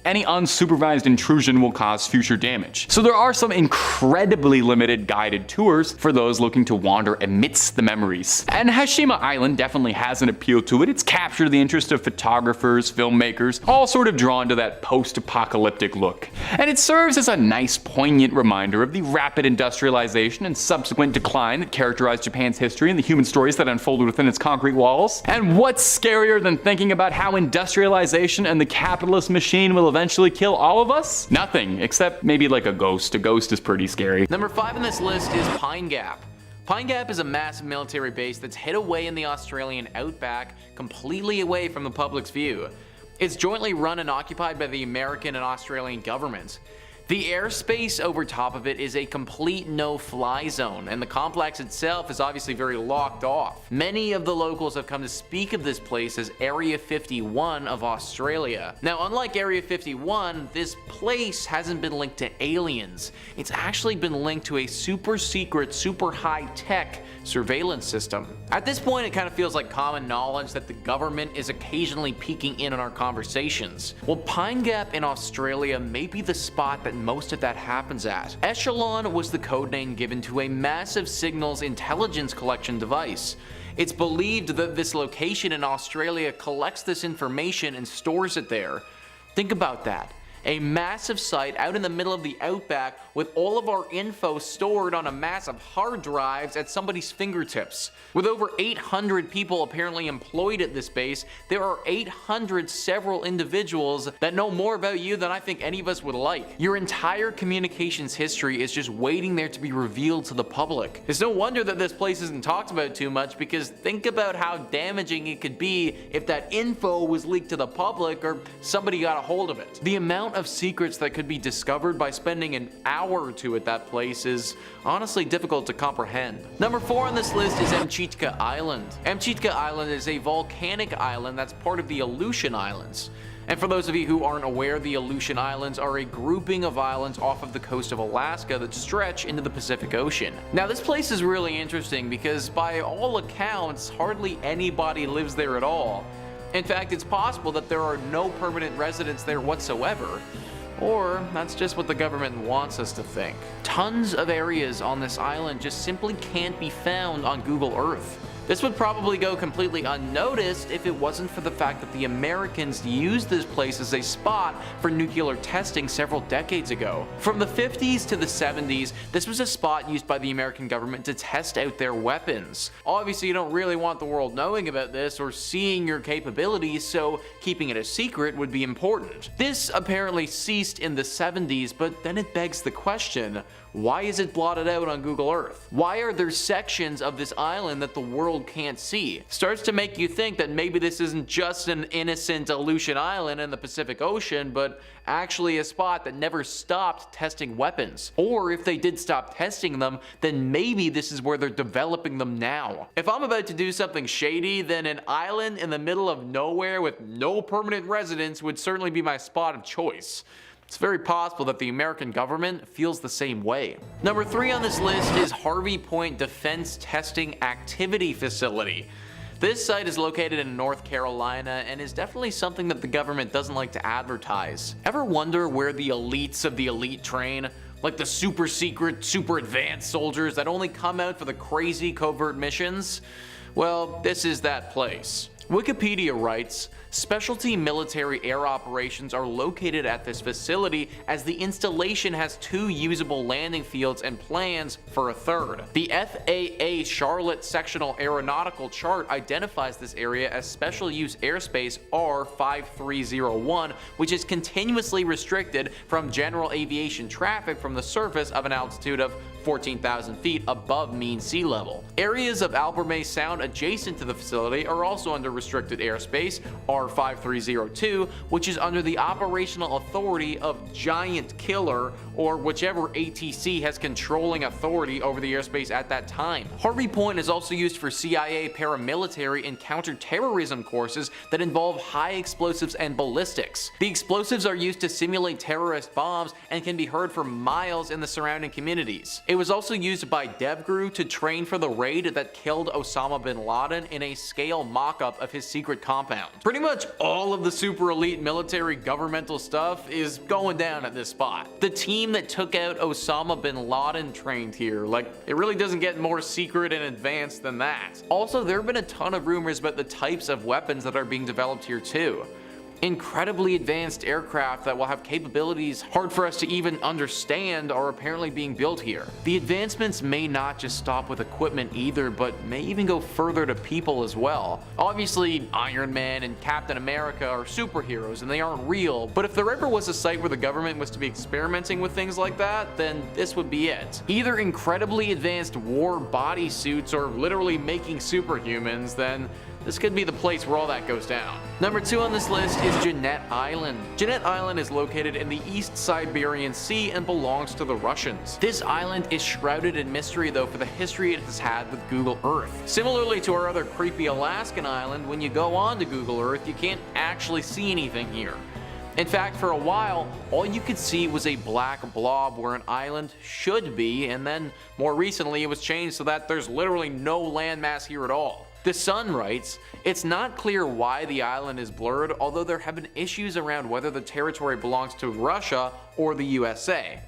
any unsupervised intrusion will cause future damage. So there are some incredibly limited guided tours for those looking to wander amidst the memories. And Hashima Island definitely has an appeal to it. It's captured the interest of photographers, filmmakers, all sort of drawn to that post-apocalyptic look. And it serves as a nice, poignant reminder of the rapid industrialization and subsequent decline that characterized Japan's history and the human stories that unfolded within its concrete walls. And what's scarier than thinking about how industrialization and the capitalist machine will eventually kill all of us? Nothing, except maybe like a ghost. A ghost is pretty scary. Number 5 on this list is Pine Gap. Pine Gap is a massive military base that's hid away in the Australian outback, completely away from the public's view. It's jointly run and occupied by the American and Australian governments. The airspace over top of it is a complete no-fly zone, and the complex itself is obviously very locked off. Many of the locals have come to speak of this place as Area 51 of Australia. Now, unlike Area 51, this place hasn't been linked to aliens. It's actually been linked to a super secret, super high-tech surveillance system. At this point, it kind of feels like common knowledge that the government is occasionally peeking in on our conversations. Well, Pine Gap in Australia may be the spot that most of that happens at. Echelon was the codename given to a massive signals intelligence collection device. It's believed that this location in Australia collects this information and stores it there. Think about that. A massive site out in the middle of the outback with all of our info stored on a massive hard drives at somebody's fingertips. With over 800 people apparently employed at this base, there are 800 several individuals that know more about you than I think any of us would like. Your entire communications history is just waiting there to be revealed to the public. It's no wonder that this place isn't talked about too much, because think about how damaging it could be if that info was leaked to the public or somebody got a hold of it. The amount of secrets that could be discovered by spending an hour or two at that place is honestly difficult to comprehend. Number 4 on this list is Mka Island. Mka Island is a volcanic island that's part of the Aleutian Islands. And for those of you who aren't aware, the Aleutian Islands are a grouping of islands off of the coast of Alaska that stretch into the Pacific Ocean. Now, this place is really interesting because by all accounts, hardly anybody lives there at all. In fact, it's possible that there are no permanent residents there whatsoever. Or that's just what the government wants us to think. Tons of areas on this island just simply can't be found on Google Earth. This would probably go completely unnoticed if it wasn't for the fact that the Americans used this place as a spot for nuclear testing several decades ago. From the 50s to the 70s, this was a spot used by the American government to test out their weapons. Obviously, you don't really want the world knowing about this or seeing your capabilities, so keeping it a secret would be important. This apparently ceased in the 70s, but then it begs the question, why is it blotted out on Google Earth? Why are there sections of this island that the world can't see? Starts to make you think that maybe this isn't just an innocent Aleutian Island in the Pacific Ocean, but actually a spot that never stopped testing weapons. Or if they did stop testing them, then maybe this is where they're developing them now. If I'm about to do something shady, then an island in the middle of nowhere with no permanent residents would certainly be my spot of choice. It's very possible that the American government feels the same way. Number 3 on this list is Harvey Point Defense Testing Activity Facility. This site is located in North Carolina and is definitely something that the government doesn't like to advertise. Ever wonder where the elites of the elite train? Like the super secret, super advanced soldiers that only come out for the crazy covert missions? Well, this is that place. Wikipedia writes, specialty military air operations are located at this facility as the installation has 2 usable landing fields and plans for a 3rd. The FAA Charlotte Sectional Aeronautical Chart identifies this area as special use airspace R5301, which is continuously restricted from general aviation traffic from the surface of an altitude of 14,000 feet above mean sea level. Areas of Albermay Sound adjacent to the facility are also under restricted airspace R5302, which is under the operational authority of Giant Killer, or whichever ATC has controlling authority over the airspace at that time. Harvey Point is also used for CIA paramilitary and counterterrorism courses that involve high explosives and ballistics. The explosives are used to simulate terrorist bombs and can be heard for miles in the surrounding communities. It was also used by DevGru to train for the raid that killed Osama bin Laden in a scale mock-up of his secret compound. Pretty much all of the super elite military governmental stuff is going down at this spot. The team that took out Osama bin Laden trained here. Like, it really doesn't get more secret and advanced than that. Also, there have been a ton of rumors about the types of weapons that are being developed here too. Incredibly advanced aircraft that will have capabilities hard for us to even understand are apparently being built here. The advancements may not just stop with equipment either, but may even go further to people as well. Obviously, Iron Man and Captain America are superheroes and they aren't real, but if there ever was a site where the government was to be experimenting with things like that, then this would be it. Either incredibly advanced war bodysuits or literally making superhumans, then this could be the place where all that goes down. Number 2 on this list is Janette Island. Janette Island is located in the East Siberian Sea and belongs to the Russians. This island is shrouded in mystery though for the history it has had with Google Earth. Similarly to our other creepy Alaskan island, when you go on to Google Earth, you can't actually see anything here. In fact, for a while, all you could see was a black blob where an island should be, and then more recently it was changed so that there's literally no landmass here at all. The Sun writes, it's not clear why the island is blurred, although there have been issues around whether the territory belongs to Russia or the USA.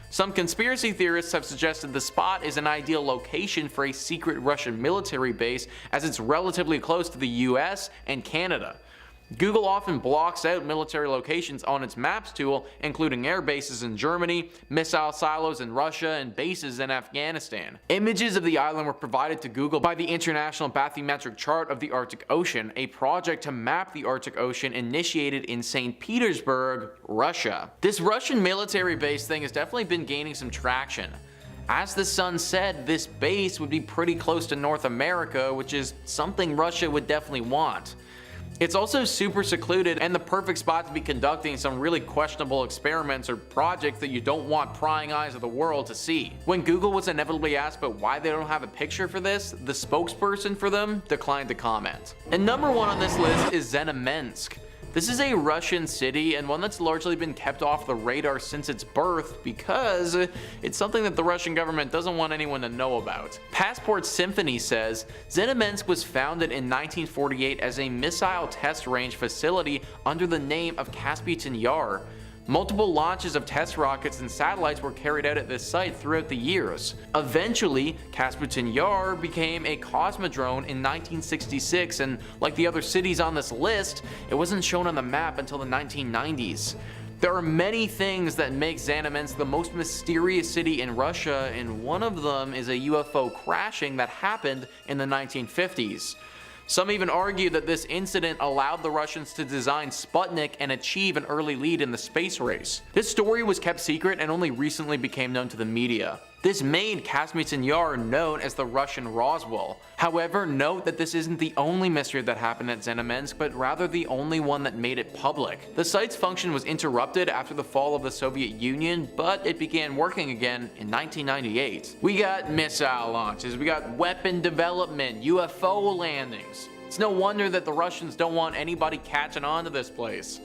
Some conspiracy theorists have suggested the spot is an ideal location for a secret Russian military base as it's relatively close to the US and Canada. Google often blocks out military locations on its Maps tool, including air bases in Germany, missile silos in Russia, and bases in Afghanistan. Images of the island were provided to Google by the International Bathymetric Chart of the Arctic Ocean, a project to map the Arctic Ocean initiated in St. Petersburg, Russia. This Russian military base thing has definitely been gaining some traction. As the Sun said, this base would be pretty close to North America, which is something Russia would definitely want. It's also super secluded and the perfect spot to be conducting some really questionable experiments or projects that you don't want prying eyes of the world to see. When Google was inevitably asked about why they don't have a picture for this, the spokesperson for them declined to comment. And number 1 on this list is Zenam. This is a Russian city and one that's largely been kept off the radar since its birth because it's something that the Russian government doesn't want anyone to know about. Passport Symphony says, Zenam was founded in 1948 as a missile test range facility under the name of Kasputin Yar. Multiple launches of test rockets and satellites were carried out at this site throughout the years. Eventually, Kasputin Yar became a cosmodrome in 1966, and like the other cities on this list, it wasn't shown on the map until the 1990s. There are many things that make Zenam the most mysterious city in Russia, and one of them is a UFO crashing that happened in the 1950s. Some even argue that this incident allowed the Russians to design Sputnik and achieve an early lead in the space race. This story was kept secret and only recently became known to the media. This made Kasputin Yar known as the Russian Roswell. However, note that this isn't the only mystery that happened at Zenam, but rather the only one that made it public. The site's function was interrupted after the fall of the Soviet Union, but it began working again in 1998. We got missile launches, we got weapon development, UFO landings. It's no wonder that the Russians don't want anybody catching on to this place.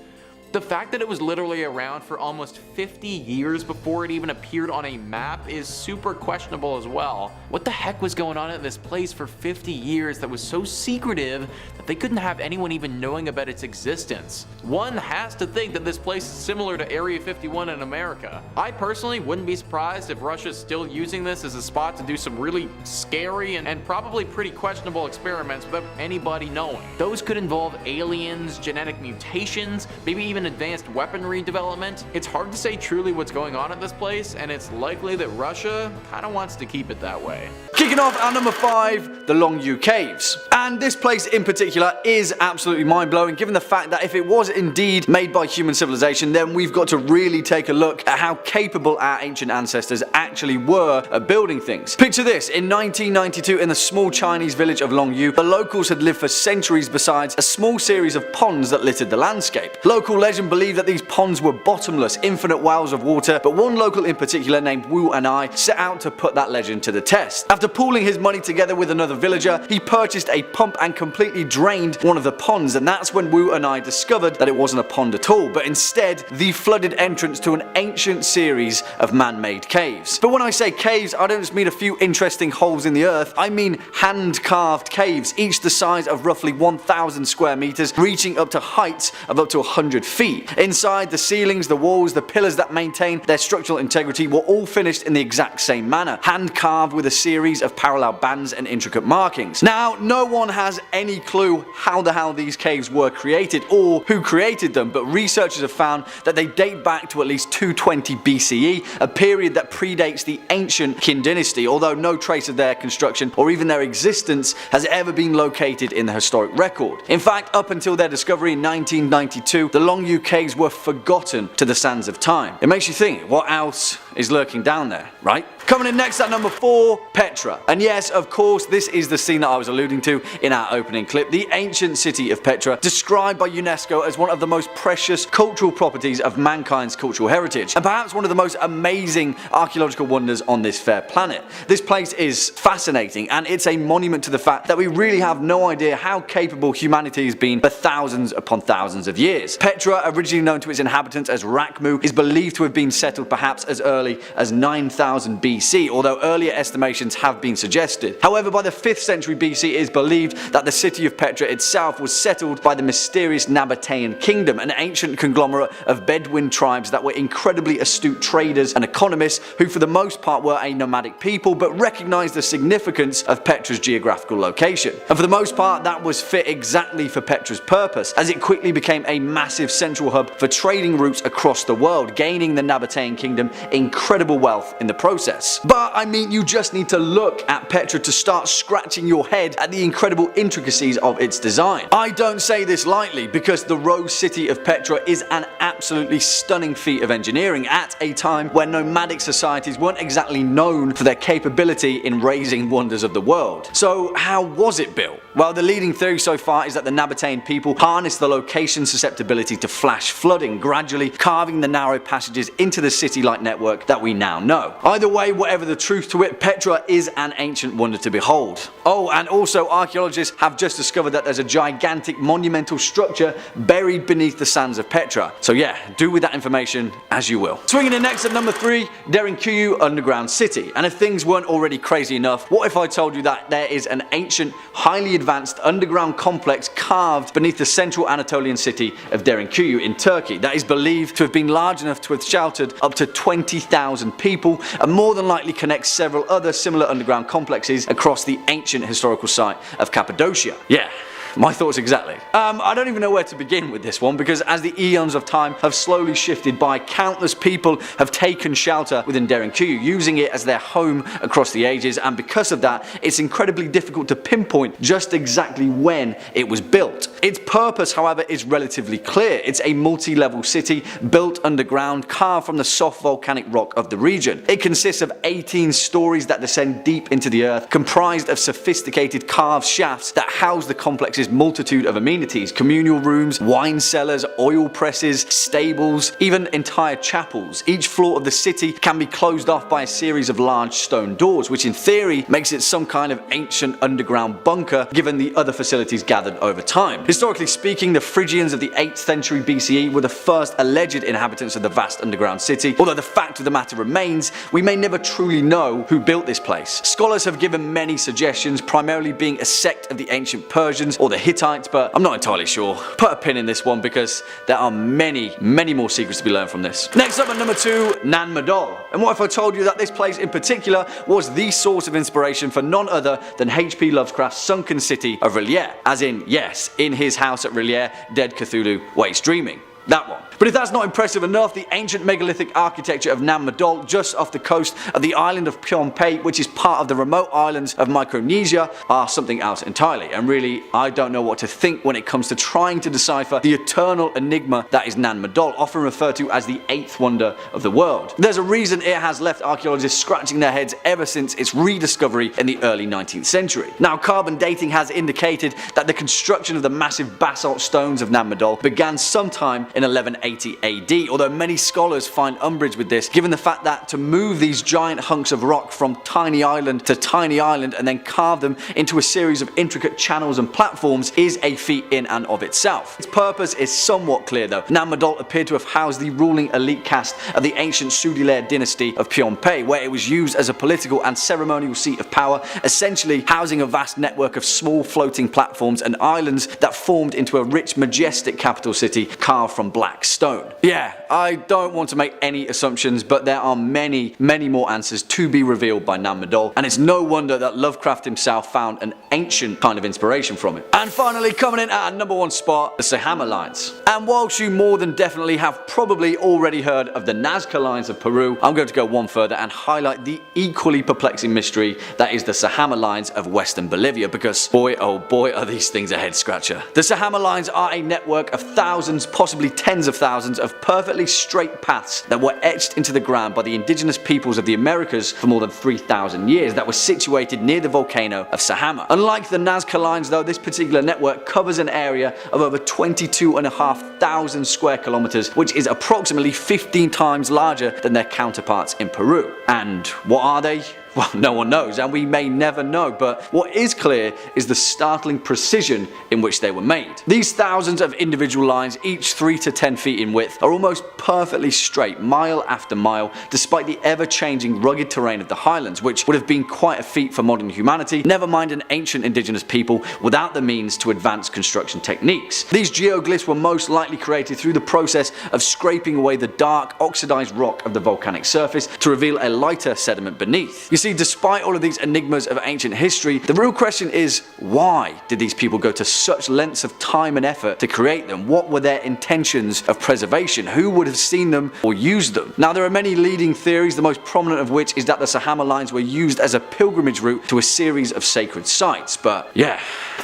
The fact that it was literally around for almost 50 years before it even appeared on a map is super questionable as well. What the heck was going on at this place for 50 years that was so secretive that they couldn't have anyone even knowing about its existence? One has to think that this place is similar to Area 51 in America. I personally wouldn't be surprised if Russia's still using this as a spot to do some really scary and probably pretty questionable experiments without anybody knowing. Those could involve aliens, genetic mutations, maybe even advanced weaponry development. It's hard to say truly what's going on at this place, and it's likely that Russia kinda wants to keep it that way. Kicking off at number 5, the LAANG Caves. And this place in particular is absolutely mind-blowing, given the fact that if it was indeed made by human civilization, then we've got to really take a look at how capable our ancient ancestors actually were at building things. Picture this, in 1992 in the small Chinese village of LAANG, the locals had lived for centuries beside a small series of ponds that littered the landscape. Local legend believed that these ponds were bottomless, infinite wells of water, but one local in particular named Wu and I set out to put that legend to the test. After pooling his money together with another villager, he purchased a pump and completely drained one of the ponds, and that's when Wu and I discovered that it wasn't a pond at all, but instead the flooded entrance to an ancient series of man-made caves. But when I say caves, I don't just mean a few interesting holes in the earth, I mean hand-carved caves, each the size of roughly 1,000 square meters, reaching up to heights of up to 100 feet. Inside, the ceilings, the walls, the pillars that maintain their structural integrity were all finished in the exact same manner, hand-carved with a series of parallel bands and intricate markings. Now, no one has any clue how the hell these caves were created or who created them, but researchers have found that they date back to at least 220 BCE, a period that predates the ancient Qin dynasty, although no trace of their construction or even their existence has ever been located in the historic record. In fact, up until their discovery in 1992, the LAANG Caves were forgotten to the sands of time. It makes you think, what else is lurking down there, right? Coming in next at number 4, Petra. And yes, of course, this is the scene that I was alluding to in our opening clip, the ancient city of Petra, described by UNESCO as one of the most precious cultural properties of mankind's cultural heritage, and perhaps one of the most amazing archaeological wonders on this fair planet. This place is fascinating, and it's a monument to the fact that we really have no idea how capable humanity has been for thousands upon thousands of years. Petra, originally known to its inhabitants as Rakmu, is believed to have been settled perhaps as early as 9000 BC, although earlier estimations have been suggested. However, by the 5th century BC, it is believed that the city of Petra itself was settled by the mysterious Nabatean kingdom, an ancient conglomerate of Bedouin tribes that were incredibly astute traders and economists who for the most part were a nomadic people but recognized the significance of Petra's geographical location. And for the most part, that was fit exactly for Petra's purpose, as it quickly became a massive central hub for trading routes across the world, gaining the Nabatean kingdom incredible wealth in the process. But I mean, you just need to look at Petra to start scratching your head at the incredible intricacies of its design. I don't say this lightly, because the Rose City of Petra is an absolutely stunning feat of engineering at a time when nomadic societies weren't exactly known for their capability in raising wonders of the world. So how was it built? Well, the leading theory so far is that the Nabatean people harnessed the location's susceptibility to flash flooding, gradually carving the narrow passages into the city-like network that we now know. Either way, whatever the truth to it, Petra is an ancient wonder to behold. Oh, and also archaeologists have just discovered that there's a gigantic monumental structure buried beneath the sands of Petra. So yeah, do with that information as you will. Swinging in next at number 3, Darencu underground city. And if things weren't already crazy enough, what if I told you that there is an ancient, highly advanced underground complex carved beneath the central Anatolian city of Darencu in Turkey that is believed to have been large enough to have sheltered up to 20,000 people, and more than likely connects several other similar underground complexes across the ancient historical site of Cappadocia. Yeah. My thoughts exactly. I don't even know where to begin with this one, because as the eons of time have slowly shifted by, countless people have taken shelter within Darencu, using it as their home across the ages, and because of that, it's incredibly difficult to pinpoint just exactly when it was built. Its purpose, however, is relatively clear. It's a multi-level city built underground, carved from the soft volcanic rock of the region. It consists of 18 stories that descend deep into the earth, comprised of sophisticated carved shafts that house the complex's largest multitude of amenities: communal rooms, wine cellars, oil presses, stables, even entire chapels. Each floor of the city can be closed off by a series of large stone doors, which in theory makes it some kind of ancient underground bunker given the other facilities gathered over time. Historically speaking, the Phrygians of the 8th century BCE were the first alleged inhabitants of the vast underground city, although the fact of the matter remains, we may never truly know who built this place. Scholars have given many suggestions, primarily being a sect of the ancient Persians or the Hittites, but I'm not entirely sure. Put a pin in this one because there are many more secrets to be learned from this. Next up at number 2, Nan Madal. And what if I told you that this place in particular was the source of inspiration for none other than H.P. Lovecraft's sunken city of R'lyeh? As in, yes, in his house at R'lyeh, dead Cthulhu waits dreaming. That one. But if that's not impressive enough, the ancient megalithic architecture of Nan Madal, just off the coast of the island of Pohnpei, which is part of the remote islands of Micronesia, are something else entirely. And really, I don't know what to think when it comes to trying to decipher the eternal enigma that is Nan Madal, often referred to as the 8th wonder of the world. There's a reason it has left archaeologists scratching their heads ever since its rediscovery in the early 19th century. Now, carbon dating has indicated that the construction of the massive basalt stones of Nan Madal began sometime in 1180 AD, although many scholars find umbrage with this, given the fact that to move these giant hunks of rock from tiny island to tiny island and then carve them into a series of intricate channels and platforms is a feat in and of itself. Its purpose is somewhat clear though. Nan Madal appeared to have housed the ruling elite caste of the ancient Sudilair dynasty of Pohnpei, where it was used as a political and ceremonial seat of power, essentially housing a vast network of small floating platforms and islands that formed into a rich, majestic capital city carved from black stone. Yeah, I don't want to make any assumptions, but there are many more answers to be revealed by Nan Madal, and it's no wonder that Lovecraft himself found an ancient kind of inspiration from it. And finally, coming in at our number 1 spot, the Sahama Lines. And whilst you more than definitely have probably already heard of the Nazca Lines of Peru, I'm going to go one further and highlight the equally perplexing mystery that is the Sahama Lines of Western Bolivia, because boy oh boy are these things a head scratcher. The Sahama Lines are a network of thousands, possibly tens of thousands of perfectly straight paths that were etched into the ground by the indigenous peoples of the Americas for more than 3,000 years that were situated near the volcano of Sahama. Unlike the Nazca Lines though, this particular network covers an area of over 22,500 square kilometers, which is approximately 15 times larger than their counterparts in Peru. And what are they? Well, no one knows, and we may never know, but what is clear is the startling precision in which they were made. These thousands of individual lines, each 3 to 10 feet in width, are almost perfectly straight, mile after mile, despite the ever-changing rugged terrain of the highlands, which would have been quite a feat for modern humanity, never mind an ancient indigenous people without the means to advance construction techniques. These geoglyphs were most likely created through the process of scraping away the dark, oxidized rock of the volcanic surface to reveal a lighter sediment beneath. You see, despite all of these enigmas of ancient history, the real question is, why did these people go to such lengths of time and effort to create them? What were their intentions of preservation? Who would have seen them or used them? Now, there are many leading theories, the most prominent of which is that the Sahama Lines were used as a pilgrimage route to a series of sacred sites, but yeah,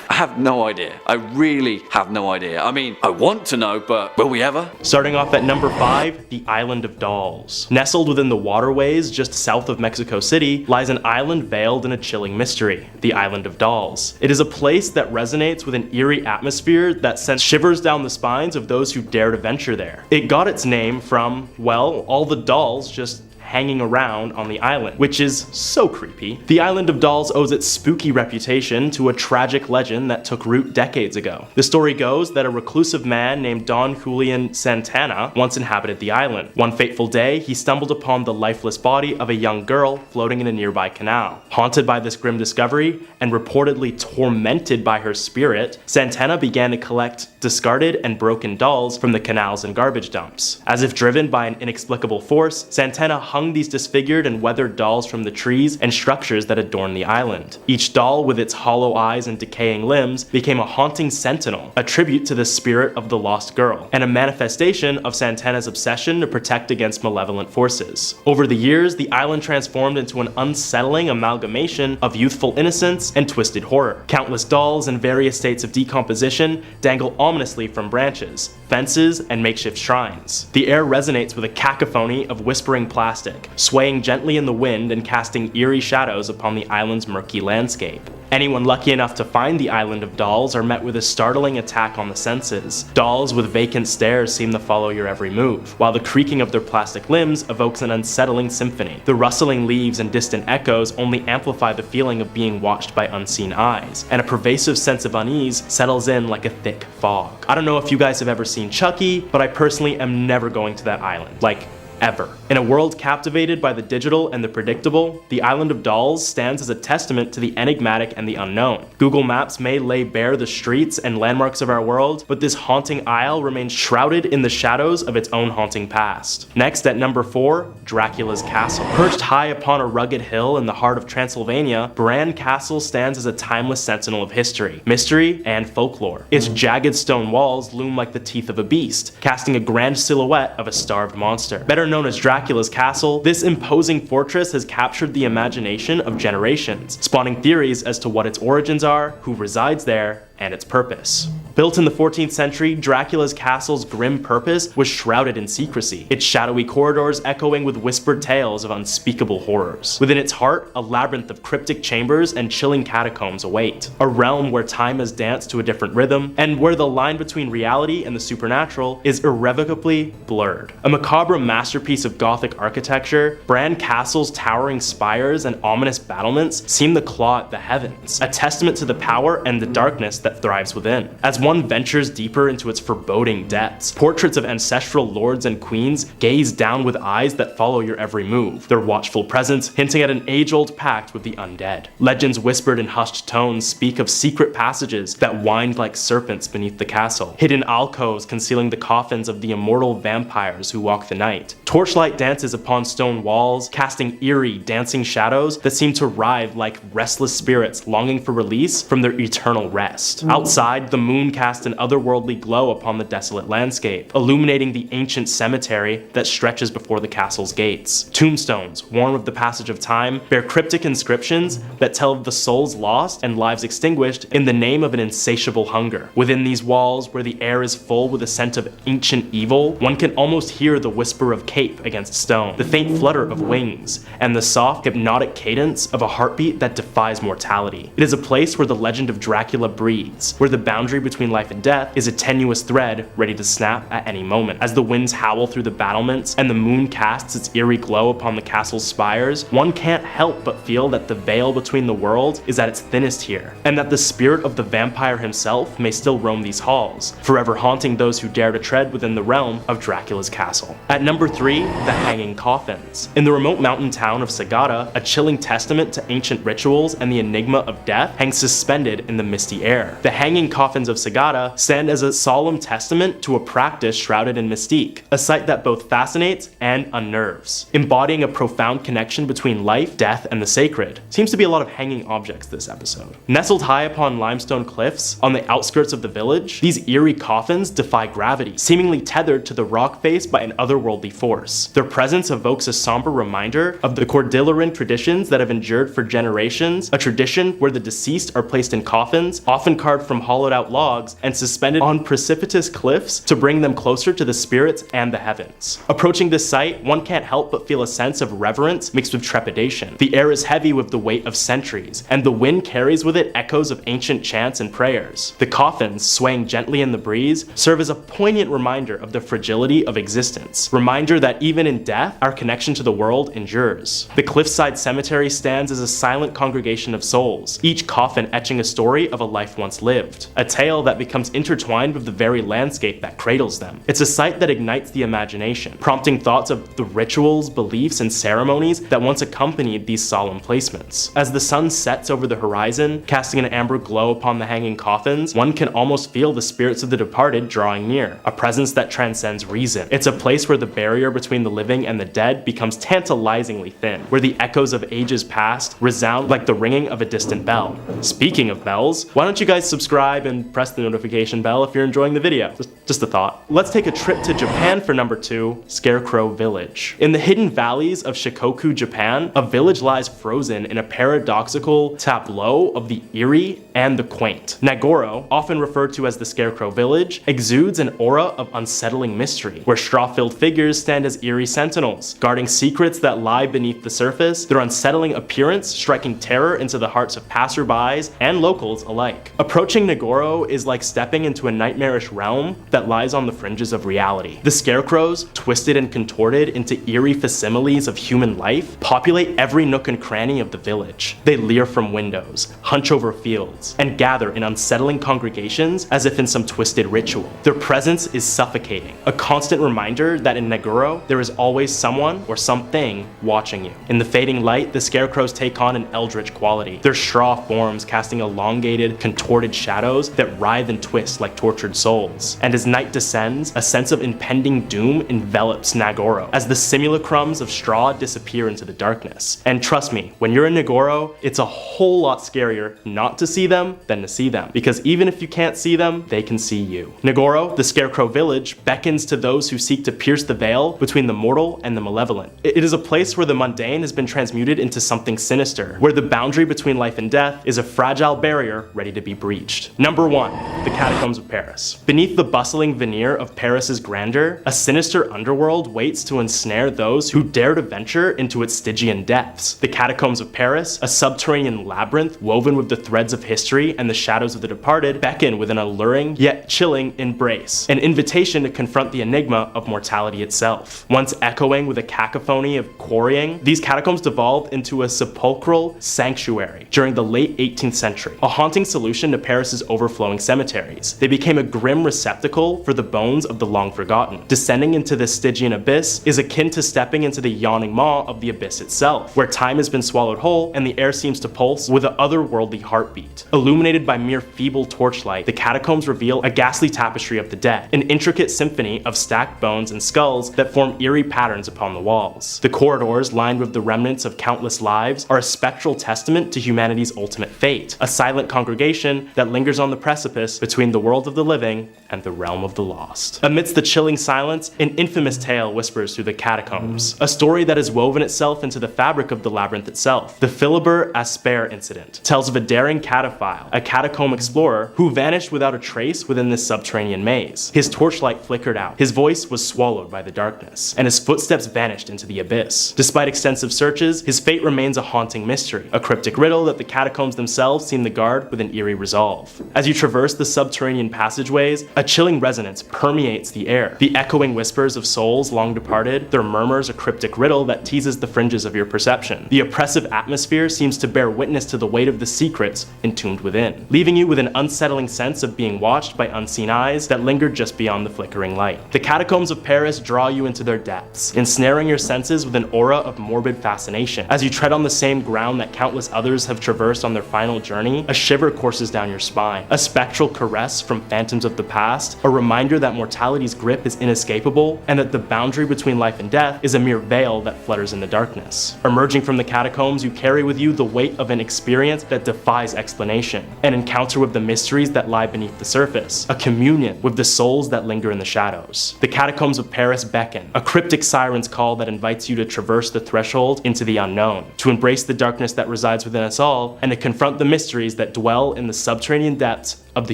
I have no idea. I really have no idea. I mean, I want to know, but will we ever? Starting off at number 5, the Island of Dolls. Nestled within the waterways just south of Mexico City lies an island veiled in a chilling mystery, the Island of Dolls. It is a place that resonates with an eerie atmosphere that sends shivers down the spines of those who dare to venture there. It got its name from, well, all the dolls just hanging around on the island, which is so creepy. The Island of Dolls owes its spooky reputation to a tragic legend that took root decades ago. The story goes that a reclusive man named Don Julian Santana once inhabited the island. One fateful day, he stumbled upon the lifeless body of a young girl floating in a nearby canal. Haunted by this grim discovery, and reportedly tormented by her spirit, Santana began to collect discarded and broken dolls from the canals and garbage dumps. As if driven by an inexplicable force, Santana hung these disfigured and weathered dolls from the trees and structures that adorn the island. Each doll, with its hollow eyes and decaying limbs, became a haunting sentinel, a tribute to the spirit of the lost girl, and a manifestation of Santana's obsession to protect against malevolent forces. Over the years, the island transformed into an unsettling amalgamation of youthful innocence and twisted horror. Countless dolls in various states of decomposition dangle ominously from branches, fences, and makeshift shrines. The air resonates with a cacophony of whispering plastic, majestic, swaying gently in the wind and casting eerie shadows upon the island's murky landscape. Anyone lucky enough to find the Island of Dolls are met with a startling attack on the senses. Dolls with vacant stares seem to follow your every move, while the creaking of their plastic limbs evokes an unsettling symphony. The rustling leaves and distant echoes only amplify the feeling of being watched by unseen eyes, and a pervasive sense of unease settles in like a thick fog. I don't know if you guys have ever seen Chucky, but I personally am never going to that island. Like, ever. In a world captivated by the digital and the predictable, the Island of Dolls stands as a testament to the enigmatic and the unknown. Google Maps may lay bare the streets and landmarks of our world, but this haunting isle remains shrouded in the shadows of its own haunting past. Next, at number 4, Draculas Castle. Perched high upon a rugged hill in the heart of Transylvania, Bran Castle stands as a timeless sentinel of history, mystery, and folklore. Its jagged stone walls loom like the teeth of a beast, casting a grand silhouette of a starved monster. Better known as Draculas Castle, this imposing fortress has captured the imagination of generations, spawning theories as to what its origins are, who resides there, and its purpose. Built in the 14th century, Dracula's castle's grim purpose was shrouded in secrecy, its shadowy corridors echoing with whispered tales of unspeakable horrors. Within its heart, a labyrinth of cryptic chambers and chilling catacombs await, a realm where time has danced to a different rhythm, and where the line between reality and the supernatural is irrevocably blurred. A macabre masterpiece of Gothic architecture, Bran Castle's towering spires and ominous battlements seem to claw at the heavens, a testament to the power and the darkness that thrives within. As one ventures deeper into its foreboding depths, portraits of ancestral lords and queens gaze down with eyes that follow your every move, their watchful presence hinting at an age-old pact with the undead. Legends whispered in hushed tones speak of secret passages that wind like serpents beneath the castle, hidden alcoves concealing the coffins of the immortal vampires who walk the night. Torchlight dances upon stone walls, casting eerie, dancing shadows that seem to writhe like restless spirits longing for release from their eternal rest. Outside, the moon cast an otherworldly glow upon the desolate landscape, illuminating the ancient cemetery that stretches before the castle's gates. Tombstones, worn with the passage of time, bear cryptic inscriptions that tell of the souls lost and lives extinguished in the name of an insatiable hunger. Within these walls, where the air is full with a scent of ancient evil, one can almost hear the whisper of cape against stone, the faint flutter of wings, and the soft, hypnotic cadence of a heartbeat that defies mortality. It is a place where the legend of Dracula breathes, where the boundary between life and death is a tenuous thread ready to snap at any moment. As the winds howl through the battlements and the moon casts its eerie glow upon the castle's spires, one can't help but feel that the veil between the worlds is at its thinnest here, and that the spirit of the vampire himself may still roam these halls, forever haunting those who dare to tread within the realm of Dracula's castle. At number 3, the Hanging Coffins. In the remote mountain town of Sagada, a chilling testament to ancient rituals and the enigma of death hangs suspended in the misty air. The Hanging Coffins of Sagada stand as a solemn testament to a practice shrouded in mystique, a sight that both fascinates and unnerves, embodying a profound connection between life, death, and the sacred. Seems to be a lot of hanging objects this episode. Nestled high upon limestone cliffs on the outskirts of the village, these eerie coffins defy gravity, seemingly tethered to the rock face by an otherworldly force. Their presence evokes a somber reminder of the Cordilleran traditions that have endured for generations, a tradition where the deceased are placed in coffins, often carved from hollowed out logs and suspended on precipitous cliffs to bring them closer to the spirits and the heavens. Approaching this site, one can't help but feel a sense of reverence mixed with trepidation. The air is heavy with the weight of centuries, and the wind carries with it echoes of ancient chants and prayers. The coffins, swaying gently in the breeze, serve as a poignant reminder of the fragility of existence. Reminder that even in death, our connection to the world endures. The cliffside cemetery stands as a silent congregation of souls, each coffin etching a story of a life once lived, a tale that becomes intertwined with the very landscape that cradles them. It's a sight that ignites the imagination, prompting thoughts of the rituals, beliefs, and ceremonies that once accompanied these solemn placements. As the sun sets over the horizon, casting an amber glow upon the hanging coffins, one can almost feel the spirits of the departed drawing near, a presence that transcends reason. It's a place where the barrier between the living and the dead becomes tantalizingly thin, where the echoes of ages past resound like the ringing of a distant bell. Speaking of bells, why don't you guys nice, subscribe, and press the notification bell if you're enjoying the video. Just a thought. Let's take a trip to Japan for number 2, Scarecrow Village. In the hidden valleys of Shikoku, Japan, a village lies frozen in a paradoxical tableau of the eerie and the quaint. Nagoro, often referred to as the Scarecrow Village, exudes an aura of unsettling mystery, where straw-filled figures stand as eerie sentinels, guarding secrets that lie beneath the surface, their unsettling appearance striking terror into the hearts of passerbys and locals alike. Approaching Nagoro is like stepping into a nightmarish realm that lies on the fringes of reality. The scarecrows, twisted and contorted into eerie facsimiles of human life, populate every nook and cranny of the village. They leer from windows, hunch over fields, and gather in unsettling congregations as if in some twisted ritual. Their presence is suffocating, a constant reminder that in Nagoro, there is always someone or something watching you. In the fading light, the scarecrows take on an eldritch quality, their straw forms casting elongated, contorted shadows that writhe and twist like tortured souls. And as night descends, a sense of impending doom envelops Nagoro as the simulacrums of straw disappear into the darkness. And trust me, when you're in Nagoro, it's a whole lot scarier not to see them than to see them, because even if you can't see them, they can see you. Nagoro, the Scarecrow Village, beckons to those who seek to pierce the veil between the mortal and the malevolent. It is a place where the mundane has been transmuted into something sinister, where the boundary between life and death is a fragile barrier ready to be breached. Number 1, the catacombs of Paris. Beneath the bustling veneer of Paris's grandeur, a sinister underworld waits to ensnare those who dare to venture into its Stygian depths. The catacombs of Paris, a subterranean labyrinth woven with the threads of history and the shadows of the departed, beckon with an alluring yet chilling embrace, an invitation to confront the enigma of mortality itself. Once echoing with a cacophony of quarrying, these catacombs devolved into a sepulchral sanctuary during the late 18th century, a haunting solution to Paris's overflowing cemeteries. They became a grim receptacle for the bones of the long forgotten. Descending into the Stygian abyss is akin to stepping into the yawning maw of the abyss itself, where time has been swallowed whole and the air seems to pulse with an otherworldly heartbeat. Illuminated by mere feeble torchlight, the catacombs reveal a ghastly tapestry of the dead, an intricate symphony of stacked bones and skulls that form eerie patterns upon the walls. The corridors, lined with the remnants of countless lives, are a spectral testament to humanity's ultimate fate, a silent congregation that lingers on the precipice between the world of the living and the realm of the lost. Amidst the chilling silence, an infamous tale whispers through the catacombs, a story that has woven itself into the fabric of the labyrinth itself. The Philibert Asper incident tells of a daring cataphile, a catacomb explorer, who vanished without a trace within this subterranean maze. His torchlight flickered out, his voice was swallowed by the darkness, and his footsteps vanished into the abyss. Despite extensive searches, his fate remains a haunting mystery, a cryptic riddle that the catacombs themselves seem to guard with an eerie resolve. As you traverse the subterranean passageways, a chilling resonance permeates the air. The echoing whispers of souls long departed, their murmurs a cryptic riddle that teases the fringes of your perception. The oppressive atmosphere seems to bear witness to the weight of the secrets entombed within, leaving you with an unsettling sense of being watched by unseen eyes that linger just beyond the flickering light. The catacombs of Paris draw you into their depths, ensnaring your senses with an aura of morbid fascination. As you tread on the same ground that countless others have traversed on their final journey, a shiver courses down your spine, a spectral caress from phantoms of the past, a reminder that mortality's grip is inescapable and that the boundary between life and death is a mere veil that flutters in the darkness. Emerging from the catacombs, you carry with you the weight of an experience that defies explanation, an encounter with the mysteries that lie beneath the surface, a communion with the souls that linger in the shadows. The catacombs of Paris beckon, a cryptic siren's call that invites you to traverse the threshold into the unknown, to embrace the darkness that resides within us all, and to confront the mysteries that dwell in the subterranean depths of the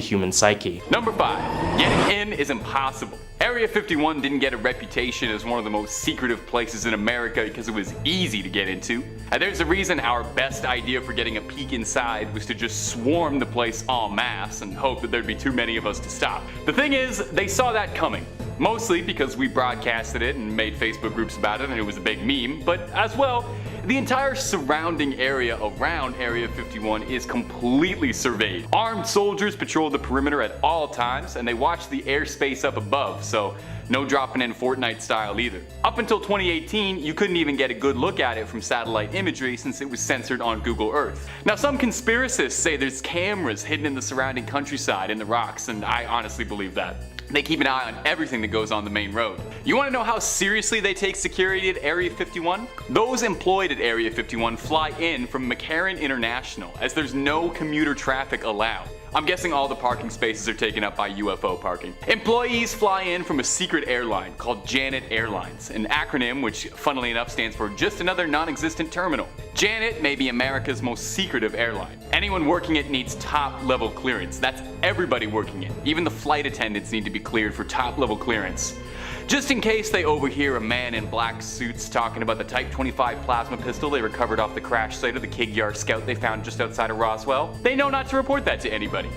human psyche. Number 5. Getting in is impossible. Area 51 didn't get a reputation as one of the most secretive places in America because it was easy to get into. And there's a reason our best idea for getting a peek inside was to just swarm the place en masse and hope that there'd be too many of us to stop. The thing is, they saw that coming. Mostly because we broadcasted it and made Facebook groups about it and it was a big meme, but as well, the entire surrounding area around Area 51 is completely surveyed. Armed soldiers patrol the perimeter at all times, and they watch the airspace up above, so no dropping in Fortnite style either. Up until 2018, you couldn't even get a good look at it from satellite imagery since it was censored on Google Earth. Now some conspiracists say there's cameras hidden in the surrounding countryside in the rocks, and I honestly believe that. They keep an eye on everything that goes on the main road. You want to know how seriously they take security at Area 51? Those employed at Area 51 fly in from McCarran International, as there's no commuter traffic allowed. I'm guessing all the parking spaces are taken up by UFO parking. Employees fly in from a secret airline called Janette Airlines, an acronym which funnily enough stands for just another non-existent terminal. Janette may be America's most secretive airline. Anyone working it needs top level clearance. That's everybody working it. Even the flight attendants need to be cleared for top level clearance. Just in case they overhear a man in black suits talking about the Type 25 plasma pistol they recovered off the crash site of the Kig-Yar Scout they found just outside of Roswell, they know not to report that to anybody.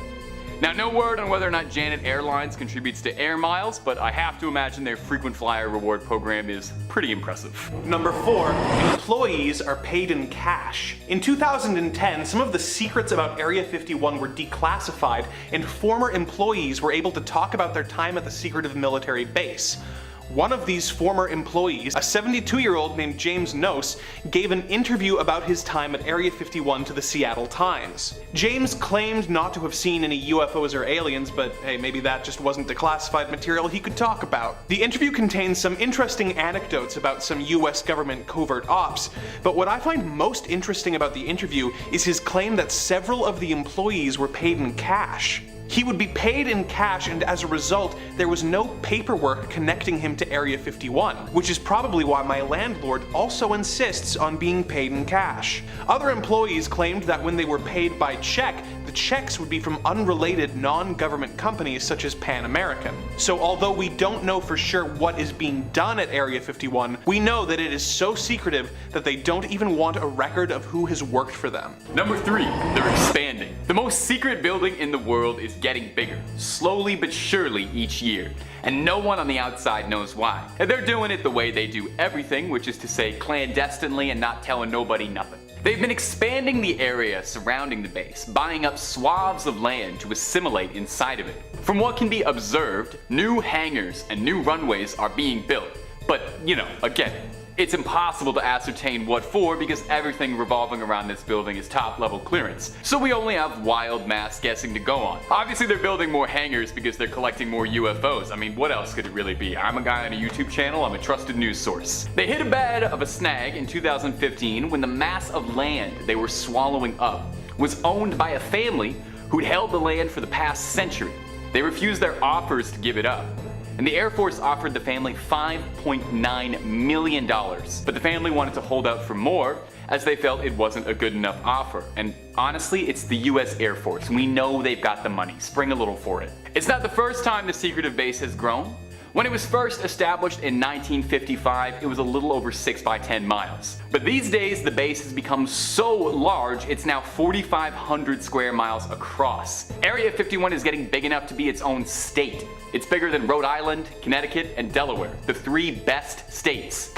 Now, no word on whether or not Janette Airlines contributes to air miles, but I have to imagine their frequent flyer reward program is pretty impressive. Number 4, employees are paid in cash. In 2010, some of the secrets about Area 51 were declassified, and former employees were able to talk about their time at the secretive military base. One of these former employees, a 72-year-old named James Nose, gave an interview about his time at Area 51 to the Seattle Times. James claimed not to have seen any UFOs or aliens, but hey, maybe that just wasn't declassified material he could talk about. The interview contains some interesting anecdotes about some US government covert ops, but what I find most interesting about the interview is his claim that several of the employees were paid in cash. He would be paid in cash, and as a result, there was no paperwork connecting him to Area 51, which is probably why my landlord also insists on being paid in cash. Other employees claimed that when they were paid by check, the checks would be from unrelated non-government companies such as Pan American. So although we don't know for sure what is being done at Area 51, we know that it is so secretive that they don't even want a record of who has worked for them. Number 3, they're expanding. The most secret building in the world is getting bigger, slowly but surely each year, and no one on the outside knows why. And they're doing it the way they do everything, which is to say clandestinely and not telling nobody nothing. They've been expanding the area surrounding the base, buying up swaths of land to assimilate inside of it. From what can be observed, new hangars and new runways are being built, but you know, again, it's impossible to ascertain what for because everything revolving around this building is top level clearance, so we only have wild mass guessing to go on. Obviously they're building more hangars because they're collecting more UFOs. I mean, what else could it really be? I'm a guy on a YouTube channel, I'm a trusted news source. They hit a bed of a snag in 2015 when the mass of land they were swallowing up was owned by a family who'd held the land for the past century. They refused their offers to give it up, and the Air Force offered the family $5.9 million. But the family wanted to hold out for more as they felt it wasn't a good enough offer. And honestly, it's the US Air Force. We know they've got the money. Spring a little for it. It's not the first time the secretive base has grown. When it was first established in 1955, it was a little over 6 by 10 miles. But these days, the base has become so large, it's now 4,500 square miles across. Area 51 is getting big enough to be its own state. It's bigger than Rhode Island, Connecticut, and Delaware, the 3 best states.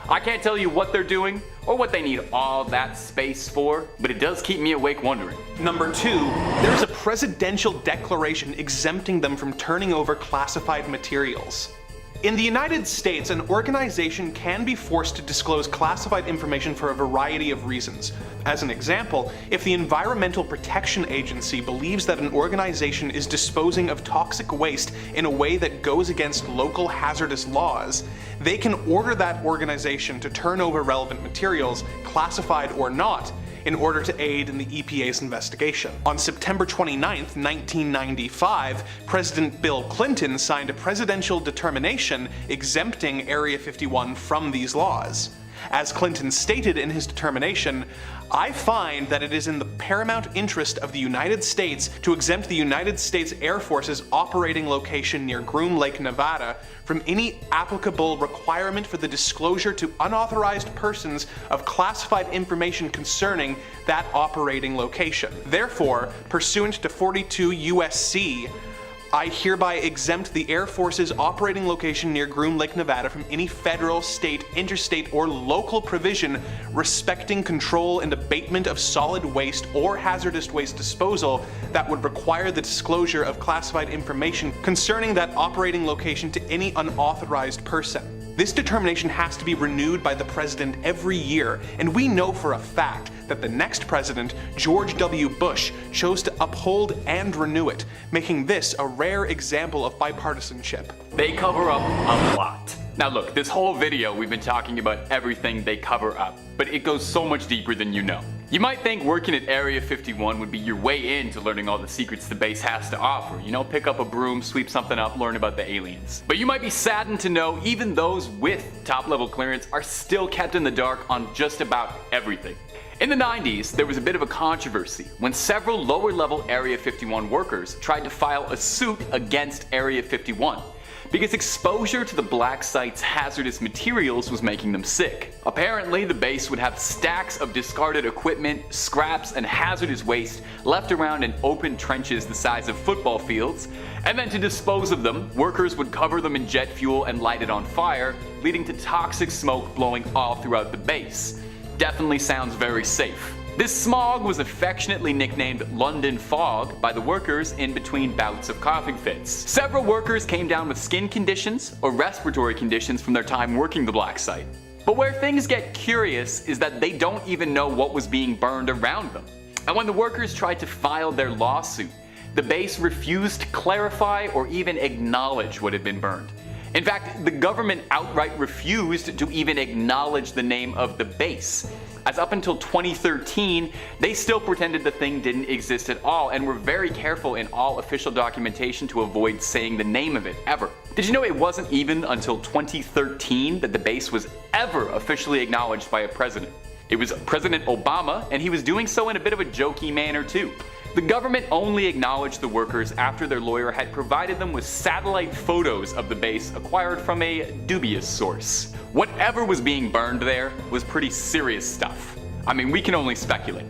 I can't tell you what they're doing or what they need all that space for, but it does keep me awake wondering. Number 2, there is a presidential declaration exempting them from turning over classified materials. In the United States, an organization can be forced to disclose classified information for a variety of reasons. As an example, if the Environmental Protection Agency believes that an organization is disposing of toxic waste in a way that goes against local hazardous laws, they can order that organization to turn over relevant materials, classified or not, in order to aid in the EPA's investigation. On September 29, 1995, President Bill Clinton signed a presidential determination exempting Area 51 from these laws. As Clinton stated in his determination, "I find that it is in the paramount interest of the United States to exempt the United States Air Force's operating location near Groom Lake, Nevada, from any applicable requirement for the disclosure to unauthorized persons of classified information concerning that operating location. Therefore, pursuant to 42 U.S.C., I hereby exempt the Air Force's operating location near Groom Lake, Nevada from any federal, state, interstate, or local provision respecting control and abatement of solid waste or hazardous waste disposal that would require the disclosure of classified information concerning that operating location to any unauthorized person." This determination has to be renewed by the president every year, and we know for a fact that the next president, George W. Bush, chose to uphold and renew it, making this a rare example of bipartisanship. They cover up a lot. Now look, this whole video we've been talking about everything they cover up, but it goes so much deeper than you know. You might think working at Area 51 would be your way into learning all the secrets the base has to offer. You know, pick up a broom, sweep something up, learn about the aliens. But you might be saddened to know even those with top level clearance are still kept in the dark on just about everything. In the 90s, there was a bit of a controversy when several lower level Area 51 workers tried to file a suit against Area 51. Because exposure to the black site's hazardous materials was making them sick. Apparently, the base would have stacks of discarded equipment, scraps, and hazardous waste left around in open trenches the size of football fields, and then to dispose of them, workers would cover them in jet fuel and light it on fire, leading to toxic smoke blowing all throughout the base. Definitely sounds very safe. This smog was affectionately nicknamed London Fog by the workers in between bouts of coughing fits. Several workers came down with skin conditions or respiratory conditions from their time working the black site. But where things get curious is that they don't even know what was being burned around them. And when the workers tried to file their lawsuit, the base refused to clarify or even acknowledge what had been burned. In fact, the government outright refused to even acknowledge the name of the base, as up until 2013, they still pretended the thing didn't exist at all and were very careful in all official documentation to avoid saying the name of it ever. Did you know it wasn't even until 2013 that the base was ever officially acknowledged by a president? It was President Obama, and he was doing so in a bit of a jokey manner too. The government only acknowledged the workers after their lawyer had provided them with satellite photos of the base acquired from a dubious source. Whatever was being burned there was pretty serious stuff. I mean, we can only speculate.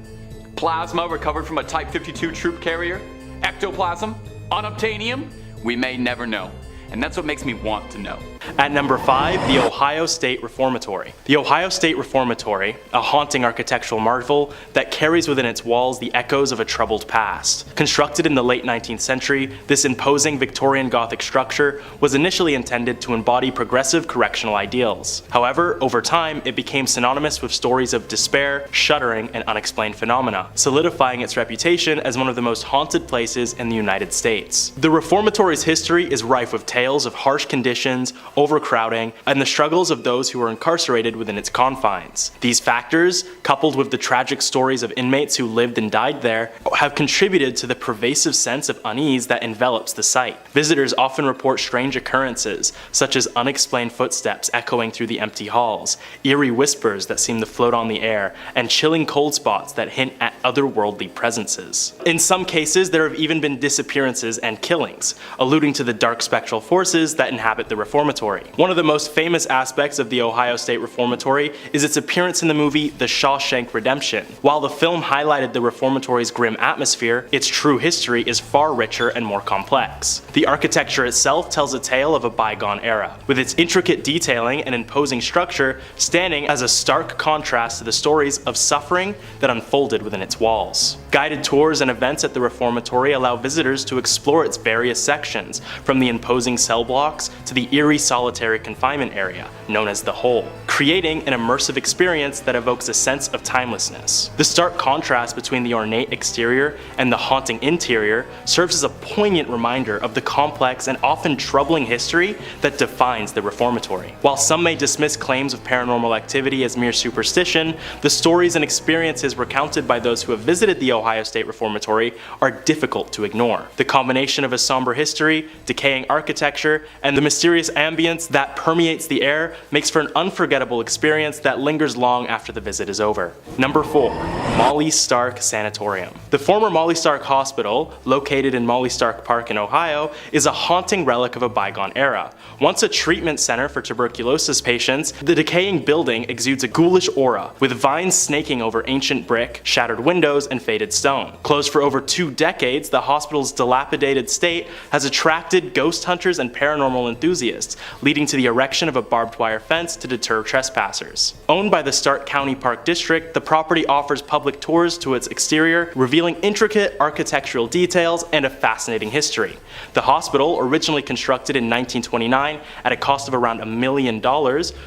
Plasma recovered from a Type 52 troop carrier? Ectoplasm? Unobtainium? We may never know. And that's what makes me want to know. At number 5, the Ohio State Reformatory. The Ohio State Reformatory, a haunting architectural marvel that carries within its walls the echoes of a troubled past. Constructed in the late 19th century, this imposing Victorian Gothic structure was initially intended to embody progressive correctional ideals. However, over time, it became synonymous with stories of despair, shuddering, and unexplained phenomena, solidifying its reputation as one of the most haunted places in the United States. The Reformatory's history is rife with tales of harsh conditions, overcrowding, and the struggles of those who were incarcerated within its confines. These factors, coupled with the tragic stories of inmates who lived and died there, have contributed to the pervasive sense of unease that envelops the site. Visitors often report strange occurrences, such as unexplained footsteps echoing through the empty halls, eerie whispers that seem to float on the air, and chilling cold spots that hint at otherworldly presences. In some cases, there have even been disappearances and killings, alluding to the dark spectral forces that inhabit the reformatory. One of the most famous aspects of the Ohio State Reformatory is its appearance in the movie The Shawshank Redemption. While the film highlighted the reformatory's grim atmosphere, its true history is far richer and more complex. The architecture itself tells a tale of a bygone era, with its intricate detailing and imposing structure standing as a stark contrast to the stories of suffering that unfolded within its walls. Guided tours and events at the reformatory allow visitors to explore its various sections, from the imposing cell blocks to the eerie solitary confinement area, known as the Hole, creating an immersive experience that evokes a sense of timelessness. The stark contrast between the ornate exterior and the haunting interior serves as a poignant reminder of the complex and often troubling history that defines the reformatory. While some may dismiss claims of paranormal activity as mere superstition, the stories and experiences recounted by those who have visited the Ohio State Reformatory are difficult to ignore. The combination of a somber history, decaying architecture, and the mysterious ambience that permeates the air makes for an unforgettable experience that lingers long after the visit is over. Number 4. Molly Stark Sanatorium. The former Molly Stark Hospital, located in Molly Stark Park in Ohio, is a haunting relic of a bygone era. Once a treatment center for tuberculosis patients, the decaying building exudes a ghoulish aura, with vines snaking over ancient brick, shattered windows, and faded stone. Closed for over 2 decades, the hospital's dilapidated state has attracted ghost hunters and paranormal enthusiasts, leading to the erection of a barbed wire fence to deter trespassers. Owned by the Stark County Park District, the property offers public tours to its exterior, revealing intricate architectural details and a fascinating history. The hospital, originally constructed in 1929 at a cost of around $1 million,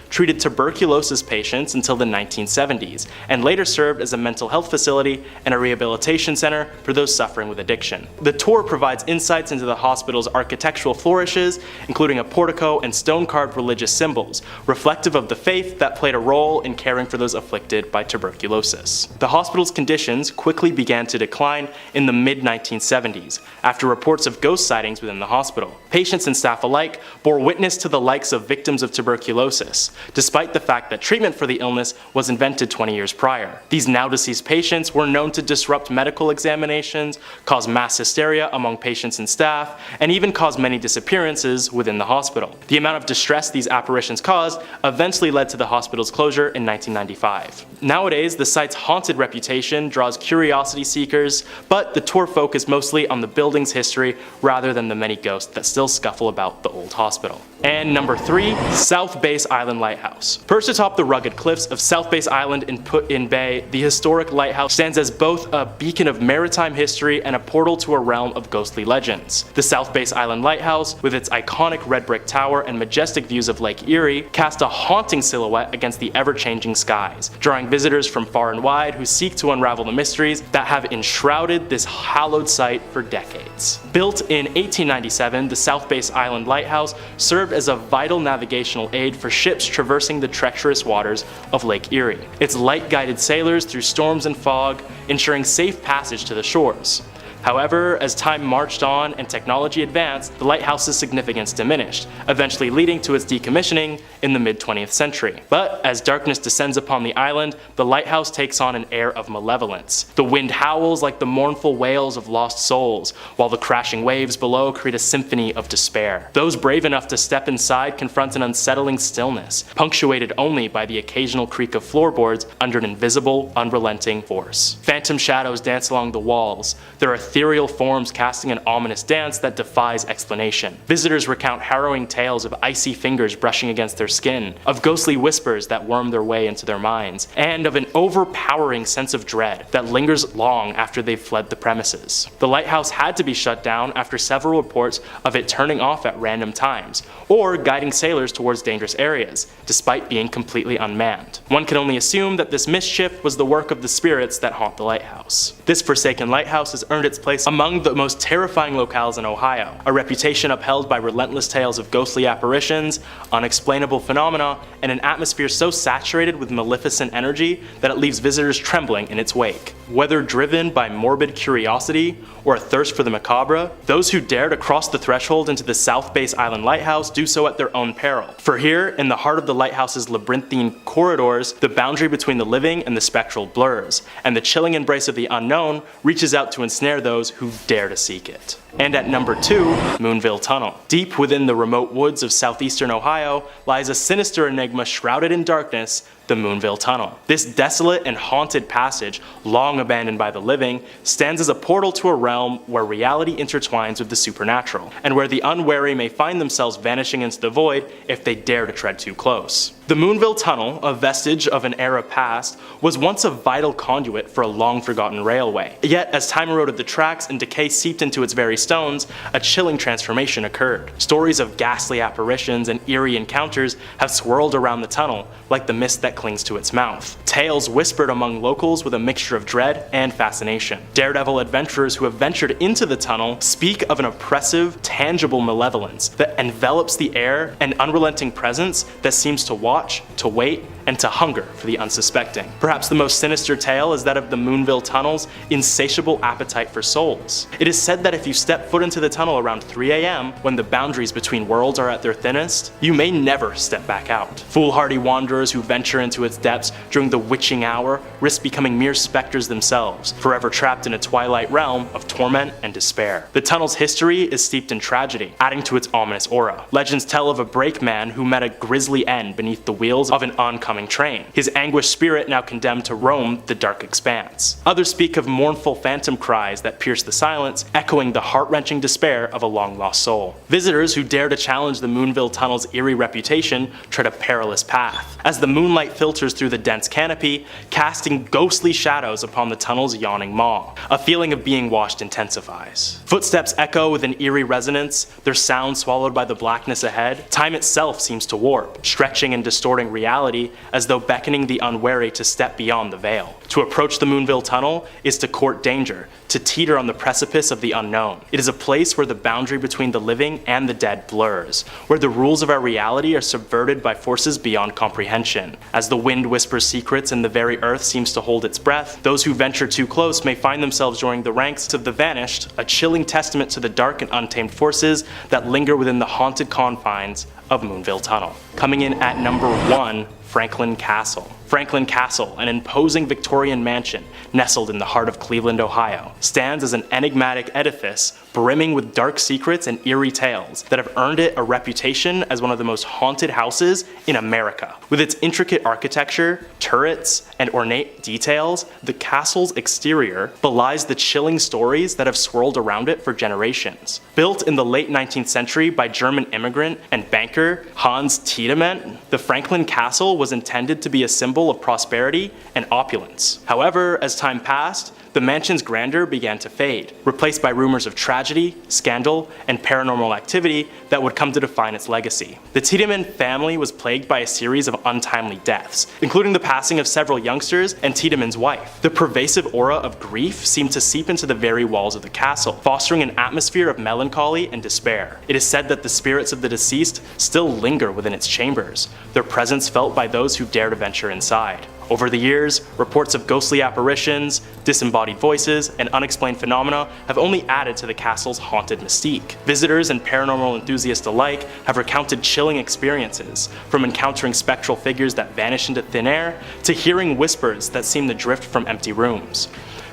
treated tuberculosis patients until the 1970s, and later served as a mental health facility and a rehabilitation rehabilitation center for those suffering with addiction. The tour provides insights into the hospital's architectural flourishes, including a portico and stone-carved religious symbols, reflective of the faith that played a role in caring for those afflicted by tuberculosis. The hospital's conditions quickly began to decline in the mid-1970s, after reports of ghost sightings within the hospital. Patients and staff alike bore witness to the likes of victims of tuberculosis, despite the fact that treatment for the illness was invented 20 years prior. These now-deceased patients were known to disrupt medical examinations, cause mass hysteria among patients and staff, and even cause many disappearances within the hospital. The amount of distress these apparitions caused eventually led to the hospital's closure in 1995. Nowadays, the site's haunted reputation draws curiosity seekers, but the tour focused mostly on the building's history rather than the many ghosts that still scuffle about the old hospital. And number 3, South Base Island Lighthouse. Perched atop the rugged cliffs of South Base Island in Put-in Bay, the historic lighthouse stands as both a beacon of maritime history and a portal to a realm of ghostly legends. The South Base Island Lighthouse, with its iconic red brick tower and majestic views of Lake Erie, cast a haunting silhouette against the ever-changing skies, drawing visitors from far and wide who seek to unravel the mysteries that have enshrouded this hallowed site for decades. Built in 1897, the South Base Island Lighthouse served as a vital navigational aid for ships traversing the treacherous waters of Lake Erie. Its light guided sailors through storms and fog, ensuring safe passage to the shores. However, as time marched on and technology advanced, the lighthouse's significance diminished, eventually leading to its decommissioning in the mid-20th century. But as darkness descends upon the island, the lighthouse takes on an air of malevolence. The wind howls like the mournful wails of lost souls, while the crashing waves below create a symphony of despair. Those brave enough to step inside confront an unsettling stillness, punctuated only by the occasional creak of floorboards under an invisible, unrelenting force. Phantom shadows dance along the walls. There are ethereal forms casting an ominous dance that defies explanation. Visitors recount harrowing tales of icy fingers brushing against their skin, of ghostly whispers that worm their way into their minds, and of an overpowering sense of dread that lingers long after they've fled the premises. The lighthouse had to be shut down after several reports of it turning off at random times, or guiding sailors towards dangerous areas, despite being completely unmanned. One can only assume that this mischief was the work of the spirits that haunt the lighthouse. This forsaken lighthouse has earned its place among the most terrifying locales in Ohio, a reputation upheld by relentless tales of ghostly apparitions, unexplainable phenomena, and an atmosphere so saturated with maleficent energy that it leaves visitors trembling in its wake. Whether driven by morbid curiosity or a thirst for the macabre, those who dare to cross the threshold into the South Base Island Lighthouse do so at their own peril. For here, in the heart of the lighthouse's labyrinthine corridors, the boundary between the living and the spectral blurs, and the chilling embrace of the unknown reaches out to ensnare those who dare to seek it. And at number 2, Moonville Tunnel. Deep within the remote woods of southeastern Ohio lies a sinister enigma shrouded in darkness, the Moonville Tunnel. This desolate and haunted passage, long abandoned by the living, stands as a portal to a realm where reality intertwines with the supernatural, and where the unwary may find themselves vanishing into the void if they dare to tread too close. The Moonville Tunnel, a vestige of an era past, was once a vital conduit for a long-forgotten railway. Yet, as time eroded the tracks and decay seeped into its very stones, a chilling transformation occurred. Stories of ghastly apparitions and eerie encounters have swirled around the tunnel, like the mist that clings to its mouth. Tales whispered among locals with a mixture of dread and fascination. Daredevil adventurers who have ventured into the tunnel speak of an oppressive, tangible malevolence that envelops the air, an unrelenting presence that seems to watch, to wait, and to hunger for the unsuspecting. Perhaps the most sinister tale is that of the Moonville Tunnel's insatiable appetite for souls. It is said that if you step foot into the tunnel around 3 a.m., when the boundaries between worlds are at their thinnest, you may never step back out. Foolhardy wanderers who venture into its depths during the witching hour risk becoming mere specters themselves, forever trapped in a twilight realm of torment and despair. The tunnel's history is steeped in tragedy, adding to its ominous aura. Legends tell of a brakeman who met a grisly end beneath the wheels of an oncoming train, his anguished spirit now condemned to roam the dark expanse. Others speak of mournful phantom cries that pierce the silence, echoing the heart-wrenching despair of a long-lost soul. Visitors who dare to challenge the Moonville Tunnel's eerie reputation tread a perilous path, as the moonlight filters through the dense canopy, casting ghostly shadows upon the tunnel's yawning maw. A feeling of being watched intensifies. Footsteps echo with an eerie resonance, their sound swallowed by the blackness ahead. Time itself seems to warp, stretching and distorting reality as though beckoning the unwary to step beyond the veil. To approach the Moonville Tunnel is to court danger, to teeter on the precipice of the unknown. It is a place where the boundary between the living and the dead blurs, where the rules of our reality are subverted by forces beyond comprehension. As the wind whispers secrets and the very earth seems to hold its breath, those who venture too close may find themselves joining the ranks of the vanished, a chilling testament to the dark and untamed forces that linger within the haunted confines of Moonville Tunnel. Coming in at number 1, Franklin Castle. Franklin Castle, an imposing Victorian mansion nestled in the heart of Cleveland, Ohio, stands as an enigmatic edifice brimming with dark secrets and eerie tales that have earned it a reputation as one of the most haunted houses in America. With its intricate architecture, turrets, and ornate details, the castle's exterior belies the chilling stories that have swirled around it for generations. Built in the late 19th century by German immigrant and banker Hans Tiedemann, the Franklin Castle was intended to be a symbol of prosperity and opulence. However, as time passed, the mansion's grandeur began to fade, replaced by rumors of tragedy, scandal, and paranormal activity that would come to define its legacy. The Tiedemann family was plagued by a series of untimely deaths, including the passing of several youngsters and Tiedemann's wife. The pervasive aura of grief seemed to seep into the very walls of the castle, fostering an atmosphere of melancholy and despair. It is said that the spirits of the deceased still linger within its chambers, their presence felt by those who dare to venture inside. Over the years, reports of ghostly apparitions, disembodied voices, and unexplained phenomena have only added to the castle's haunted mystique. Visitors and paranormal enthusiasts alike have recounted chilling experiences, from encountering spectral figures that vanish into thin air, to hearing whispers that seem to drift from empty rooms.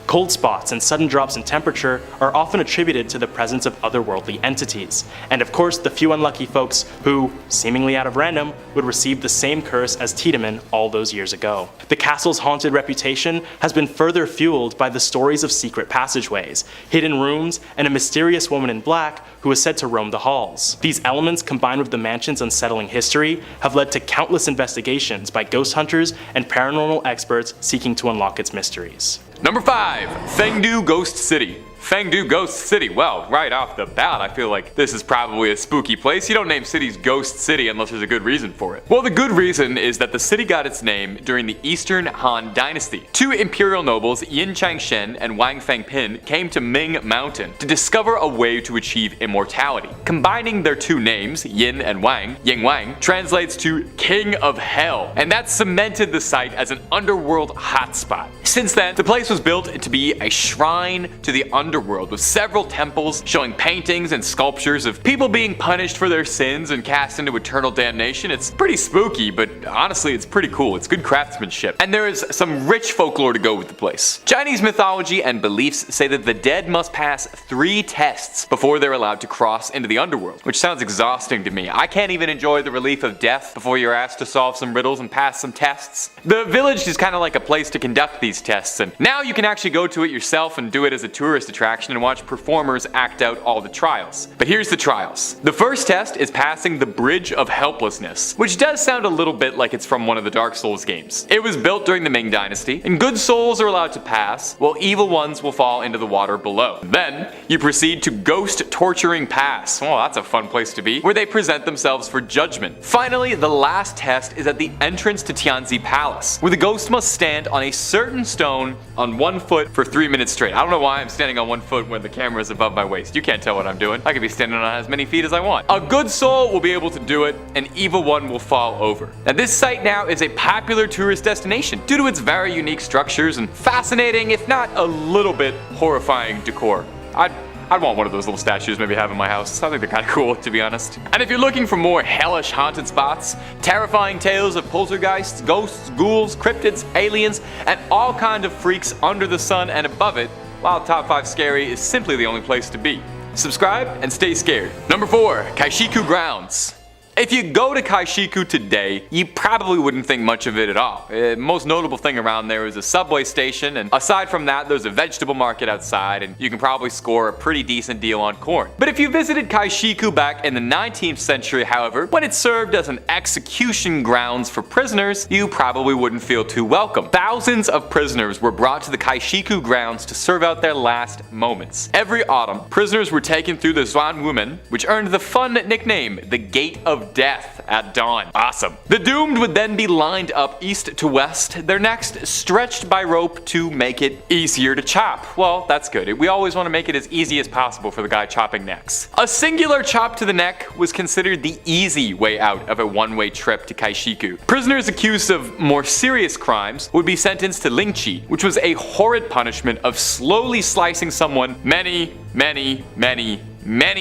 Cold spots and sudden drops in temperature are often attributed to the presence of otherworldly entities, and of course the few unlucky folks who, seemingly out of random, would receive the same curse as Tiedemann all those years ago. The castle's haunted reputation has been further fueled by the stories of secret passageways, hidden rooms, and a mysterious woman in black who is said to roam the halls. These elements, combined with the mansion's unsettling history, have led to countless investigations by ghost hunters and paranormal experts seeking to unlock its mysteries. Number 5, Fengdu Ghost City. Fengdu Ghost City. Well, right off the bat, I feel like this is probably a spooky place. You don't name cities Ghost City unless there's a good reason for it. Well, the good reason is that the city got its name during the Eastern Han Dynasty. Two imperial nobles, Yin Changshen and Wang Fengpin, came to Ming Mountain to discover a way to achieve immortality. Combining their two names, Yin and Wang, Ying Wang, translates to King of Hell, and that cemented the site as an underworld hotspot. Since then, the place was built to be a shrine to the underworld, with several temples showing paintings and sculptures of people being punished for their sins and cast into eternal damnation. It's pretty spooky, but honestly it's pretty cool. It's good craftsmanship. And there is some rich folklore to go with the place. Chinese mythology and beliefs say that the dead must pass 3 tests before they're allowed to cross into the underworld, which sounds exhausting to me. I can't even enjoy the relief of death before you're asked to solve some riddles and pass some tests. The village is kind of like a place to conduct these tests, and now you can actually go to it yourself and do it as a tourist attraction and watch performers act out all the trials. But here's the trials. The first test is passing the Bridge of Helplessness, which does sound a little bit like it's from one of the Dark Souls games. It was built during the Ming Dynasty, and good souls are allowed to pass, while evil ones will fall into the water below. Then, you proceed to Ghost Torturing Pass. Well, that's a fun place to be, where they present themselves for judgment. Finally, the last test is at the entrance to Tianzi Palace, where the ghost must stand on a certain stone on 1 foot for 3 minutes straight. I don't know why I'm standing on 1 foot when the camera is above my waist. You can't tell what I'm doing. I could be standing on as many feet as I want. A good soul will be able to do it, an evil one will fall over. Now this site now is a popular tourist destination due to its very unique structures and fascinating, if not a little bit horrifying decor. I'd want one of those little statues maybe have in my house. I think they're kind of cool, to be honest. And if you're looking for more hellish haunted spots, terrifying tales of poltergeists, ghosts, ghouls, cryptids, aliens, and all kinds of freaks under the sun and above it, well, Top 5 Scary is simply the only place to be. Subscribe and stay scared. Number 4, Kaishiku Grounds. If you go to Kaishiku today, you probably wouldn't think much of it at all. Most notable thing around there is a subway station, and aside from that, there's a vegetable market outside, and you can probably score a pretty decent deal on corn. But if you visited Kaishiku back in the 19th century, however, when it served as an execution grounds for prisoners, you probably wouldn't feel too welcome. Thousands of prisoners were brought to the Kaishiku grounds to serve out their last moments. Every autumn, prisoners were taken through the Zhuan Women, which earned the fun nickname, the Gate of of death at dawn. Awesome. The doomed would then be lined up east to west, their necks stretched by rope to make it easier to chop. Well, that's good. We always want to make it as easy as possible for the guy chopping necks. A singular chop to the neck was considered the easy way out of a one-way trip to Kaishiku. Prisoners accused of more serious crimes would be sentenced to lingchi, which was a horrid punishment of slowly slicing someone many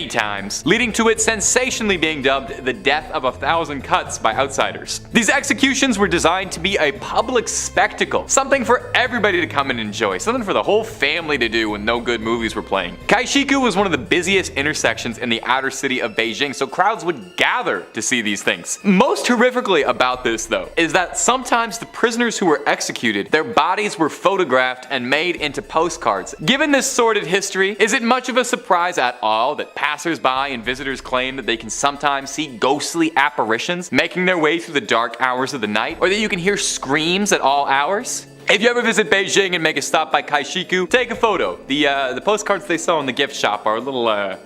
times, leading to it sensationally being dubbed the death of 1,000 cuts by outsiders. These executions were designed to be a public spectacle, something for everybody to come and enjoy, something for the whole family to do when no good movies were playing. Kaishiku was one of the busiest intersections in the outer city of Beijing, so crowds would gather to see these things. Most horrifically about this, though, is that sometimes the prisoners who were executed, their bodies were photographed and made into postcards. Given this sordid history, is it much of a surprise at all that passers-by and visitors claim that they can sometimes see ghostly apparitions making their way through the dark hours of the night, or that you can hear screams at all hours? If you ever visit Beijing and make a stop by Kaishiku, take a photo. The postcards they sell in the gift shop are a little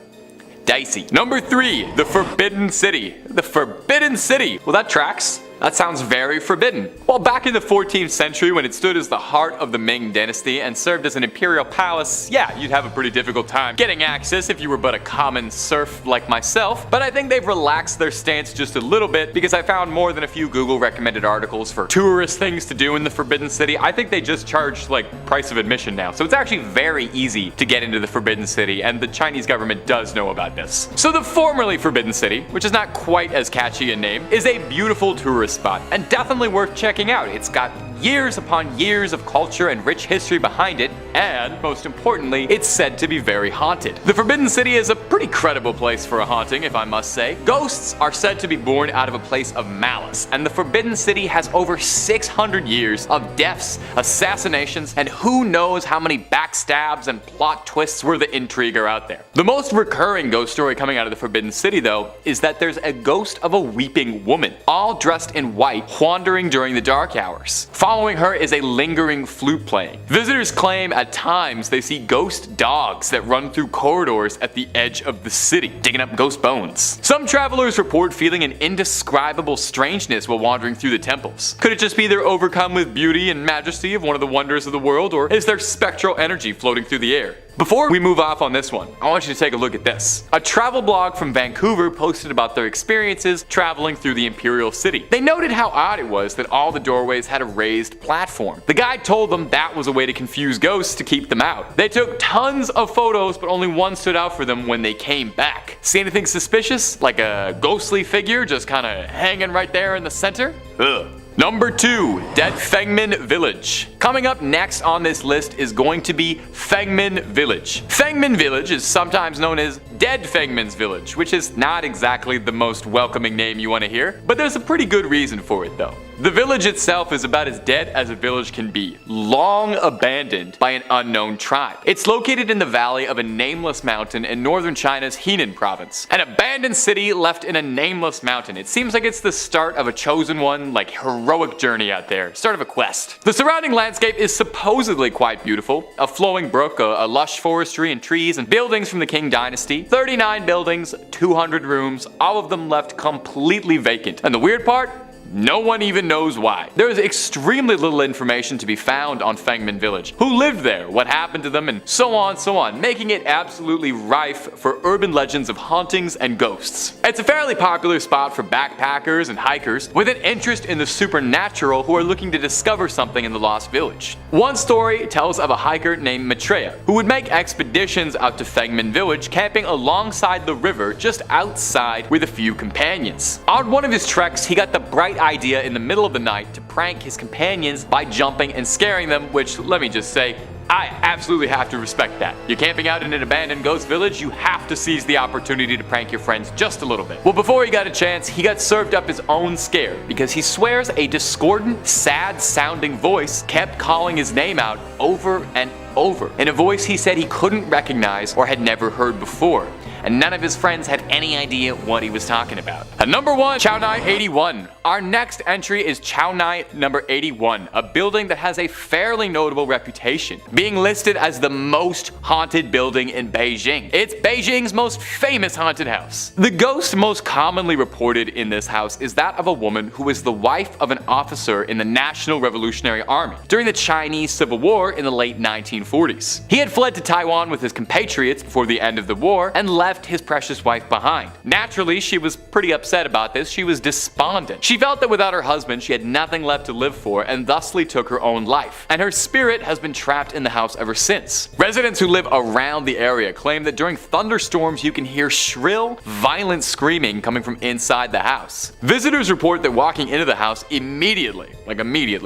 dicey. Number 3, the Forbidden City. The Forbidden City. Well, that tracks. That sounds very forbidden. Well, back in the 14th century, when it stood as the heart of the Ming dynasty and served as an imperial palace, yeah, you'd have a pretty difficult time getting access if you were but a common serf like myself. But I think they've relaxed their stance just a little bit, because I found more than a few Google recommended articles for tourist things to do in the Forbidden City. I think they just charge like price of admission now. So it's actually very easy to get into the Forbidden City, and the Chinese government does know about this. So the formerly Forbidden City, which is not quite as catchy a name, is a beautiful tourist spot and definitely worth checking out. It's got years upon years of culture and rich history behind it, and most importantly, it's said to be very haunted. The Forbidden City is a pretty credible place for a haunting, if I must say. Ghosts are said to be born out of a place of malice, and the Forbidden City has over 600 years of deaths, assassinations, and who knows how many backstabs and plot twists where the intrigue are out there. The most recurring ghost story coming out of the Forbidden City, though, is that there's a ghost of a weeping woman, all dressed in white, wandering during the dark hours. Following her is a lingering flute playing. Visitors claim at times they see ghost dogs that run through corridors at the edge of the city, digging up ghost bones. Some travelers report feeling an indescribable strangeness while wandering through the temples. Could it just be they're overcome with beauty and majesty of one of the wonders of the world, or is there spectral energy floating through the air? Before we move off on this one, I want you to take a look at this. A travel blog from Vancouver posted about their experiences traveling through the Imperial City. They noted how odd it was that all the doorways had a raised platform. The guide told them that was a way to confuse ghosts to keep them out. They took tons of photos, but only one stood out for them when they came back. See anything suspicious? Like a ghostly figure just kinda hanging right there in the center? Ugh. Number 2, Dead Fengmin Village. Coming up next on this list is going to be Fengmin Village. Fengmin Village is sometimes known as Dead Fengmin's Village, which is not exactly the most welcoming name you want to hear, but there's a pretty good reason for it though. The village itself is about as dead as a village can be, long abandoned by an unknown tribe. It's located in the valley of a nameless mountain in northern China's Henan province. An abandoned city left in a nameless mountain. It seems like it's the start of a chosen one, like heroic journey out there, start of a quest. The surrounding landscape is supposedly quite beautiful. A flowing brook, a lush forestry and trees, and buildings from the Qing dynasty. 39 buildings, 200 rooms, all of them left completely vacant. And the weird part? No one even knows why. There is extremely little information to be found on Fengmin Village. Who lived there, what happened to them, and so on, making it absolutely rife for urban legends of hauntings and ghosts. It's a fairly popular spot for backpackers and hikers with an interest in the supernatural who are looking to discover something in the lost village. One story tells of a hiker named Petra who would make expeditions out to Fengmin Village, camping alongside the river just outside with a few companions. On one of his treks, he got the bright idea in the middle of the night to prank his companions by jumping and scaring them, which, let me just say, I absolutely have to respect that. You're camping out in an abandoned ghost village, you have to seize the opportunity to prank your friends just a little bit. Well, before he got a chance, he got served up his own scare, because he swears a discordant, sad-sounding voice kept calling his name out over and over, in a voice he said he couldn't recognize or had never heard before. and none of his friends had any idea what he was talking about. At number 1, Chaonai 81. Our next entry is Chaonai number 81, a building that has a fairly notable reputation, being listed as the most haunted building in Beijing. It's Beijing's most famous haunted house. The ghost most commonly reported in this house is that of a woman who was the wife of an officer in the National Revolutionary Army during the Chinese Civil War in the late 1940s. He had fled to Taiwan with his compatriots before the end of the war and left his precious wife behind. Naturally, she was pretty upset about this. She was despondent. She felt that without her husband, she had nothing left to live for and thusly took her own life. And her spirit has been trapped in the house ever since. Residents who live around the area claim that during thunderstorms you can hear shrill, violent screaming coming from inside the house. Visitors report that walking into the house immediately,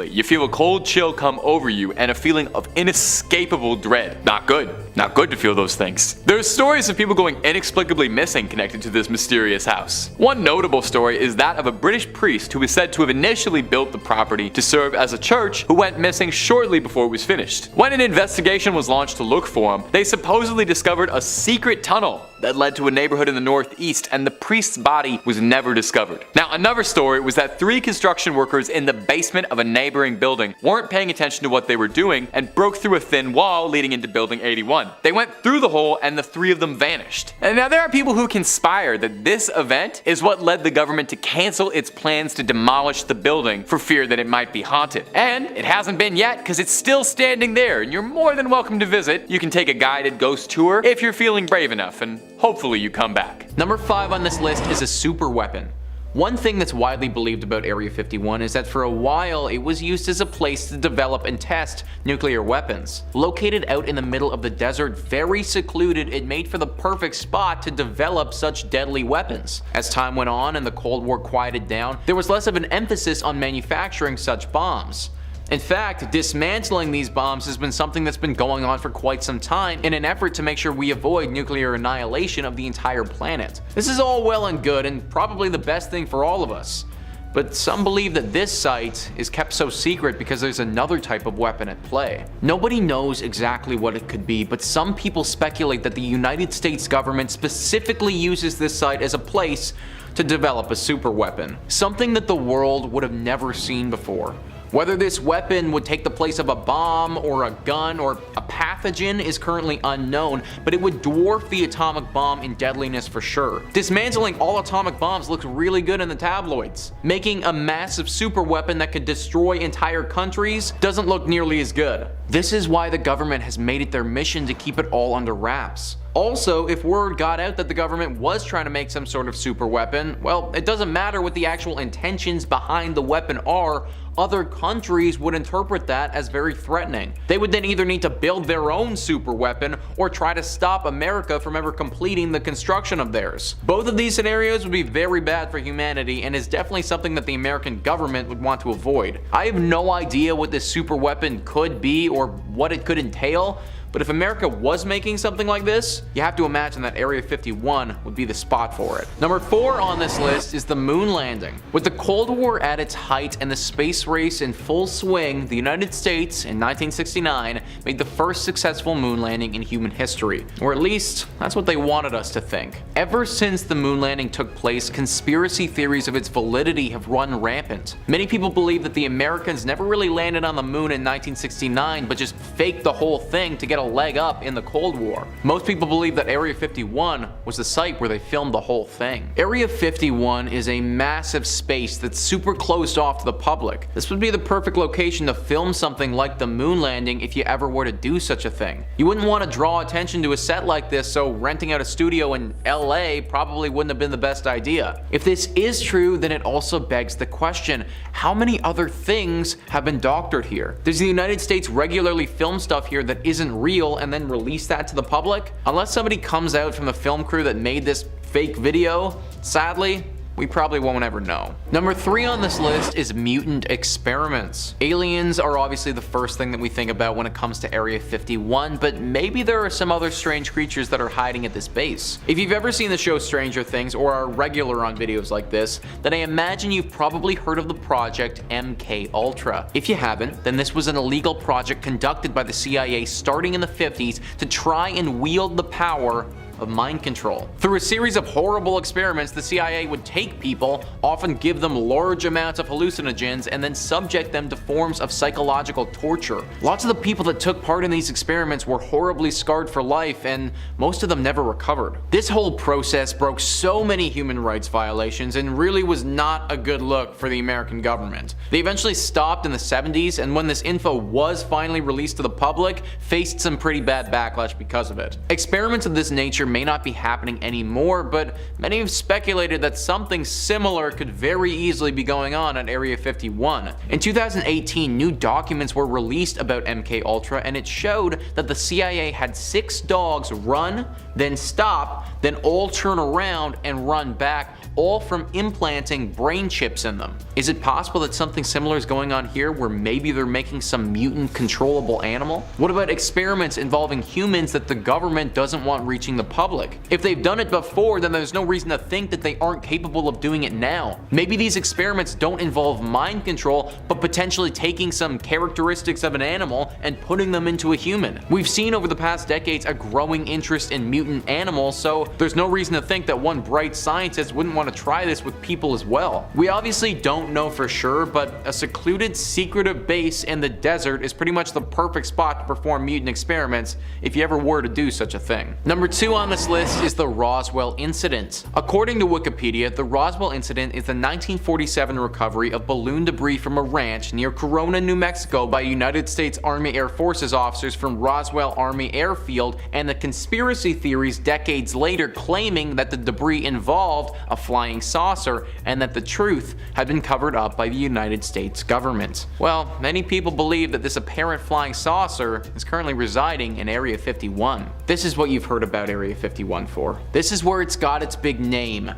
you feel a cold chill come over you and a feeling of inescapable dread. Not good. Not good to feel those things. There are stories of people going inexplicably missing connected to this mysterious house. One notable story is that of a British priest who is said to have initially built the property to serve as a church who went missing shortly before it was finished. When an investigation was launched to look for him, they supposedly discovered a secret tunnel that led to a neighborhood in the northeast, and the priest's body was never discovered. Now, another story was that 3 construction workers in the basement of a neighboring building weren't paying attention to what they were doing and broke through a thin wall leading into building 81. They went through the hole and the 3 of them vanished. And now there are people who conspire that this event is what led the government to cancel its plans to demolish the building for fear that it might be haunted. And it hasn't been yet because it's still standing there, and you're more than welcome to visit. You can take a guided ghost tour if you're feeling brave enough, and hopefully you come back. Number 5 on this list is a super weapon. One thing that's widely believed about Area 51 is that for a while it was used as a place to develop and test nuclear weapons. Located out in the middle of the desert, very secluded, it made for the perfect spot to develop such deadly weapons. As time went on and the Cold War quieted down, there was less of an emphasis on manufacturing such bombs. In fact, dismantling these bombs has been something that's been going on for quite some time in an effort to make sure we avoid nuclear annihilation of the entire planet. This is all well and good and probably the best thing for all of us. But some believe that this site is kept so secret because there's another type of weapon at play. Nobody knows exactly what it could be, but some people speculate that the United States government specifically uses this site as a place to develop a super weapon. Something that the world would have never seen before. Whether this weapon would take the place of a bomb or a gun or a pathogen is currently unknown, but it would dwarf the atomic bomb in deadliness for sure. Dismantling all atomic bombs looks really good in the tabloids. Making a massive super weapon that could destroy entire countries doesn't look nearly as good. This is why the government has made it their mission to keep it all under wraps. Also, if word got out that the government was trying to make some sort of super weapon, well, it doesn't matter what the actual intentions behind the weapon are, other countries would interpret that as very threatening. They would then either need to build their own super weapon or try to stop America from ever completing the construction of theirs. Both of these scenarios would be very bad for humanity and is definitely something that the American government would want to avoid. I have no idea what this super weapon could be or what it could entail, but if America was making something like this, you have to imagine that Area 51 would be the spot for it. Number 4 on this list is the moon landing. With the Cold War at its height and the space race in full swing, the United States in 1969 made the first successful moon landing in human history. Or at least, that's what they wanted us to think. Ever since the moon landing took place, conspiracy theories of its validity have run rampant. Many people believe that the Americans never really landed on the moon in 1969, but just faked the whole thing to get a leg up in the Cold War. Most people believe that Area 51 was the site where they filmed the whole thing. Area 51 is a massive space that's super closed off to the public. This would be the perfect location to film something like the moon landing if you ever were to do such a thing. You wouldn't want to draw attention to a set like this, so renting out a studio in LA probably wouldn't have been the best idea. If this is true, then it also begs the question, how many other things have been doctored here? Does the United States regularly film stuff here that isn't real and then release that to the public? Unless somebody comes out from the film crew that made this fake video, sadly, we probably won't ever know. Number 3 on this list is mutant experiments. Aliens are obviously the first thing that we think about when it comes to Area 51, but maybe there are some other strange creatures that are hiding at this base. If you've ever seen the show Stranger Things or are regular on videos like this, then I imagine you've probably heard of the project MK Ultra. If you haven't, then this was an illegal project conducted by the CIA starting in the 50s to try and wield the power of mind control. Through a series of horrible experiments, the CIA would take people, often give them large amounts of hallucinogens, and then subject them to forms of psychological torture. Lots of the people that took part in these experiments were horribly scarred for life, and most of them never recovered. This whole process broke so many human rights violations and really was not a good look for the American government. They eventually stopped in the 70s, and when this info was finally released to the public, faced some pretty bad backlash because of it. Experiments of this nature may not be happening anymore, but many have speculated that something similar could very easily be going on at Area 51. In 2018, new documents were released about MKUltra, and it showed that the CIA had 6 dogs run, then stop, then all turn around and run back, all from implanting brain chips in them. Is it possible that something similar is going on here, where maybe they're making some mutant controllable animal? What about experiments involving humans that the government doesn't want reaching the public? If they've done it before, then there's no reason to think that they aren't capable of doing it now. Maybe these experiments don't involve mind control, but potentially taking some characteristics of an animal and putting them into a human. We've seen over the past decades a growing interest in mutant animals, so there's no reason to think that one bright scientist wouldn't want to try this with people as well. We obviously don't know for sure, but a secluded, secretive base in the desert is pretty much the perfect spot to perform mutant experiments if you ever were to do such a thing. Number 2 on this list is the Roswell incident. According to Wikipedia, the Roswell incident is the 1947 recovery of balloon debris from a ranch near Corona, New Mexico by United States Army Air Forces officers from Roswell Army Airfield, and the conspiracy theories decades later claiming that the debris involved a flying saucer and that the truth had been covered up by the United States government. Well, many people believe that this apparent flying saucer is currently residing in Area 51. This is what you've heard about Area 51 for. This is where it's got its big name: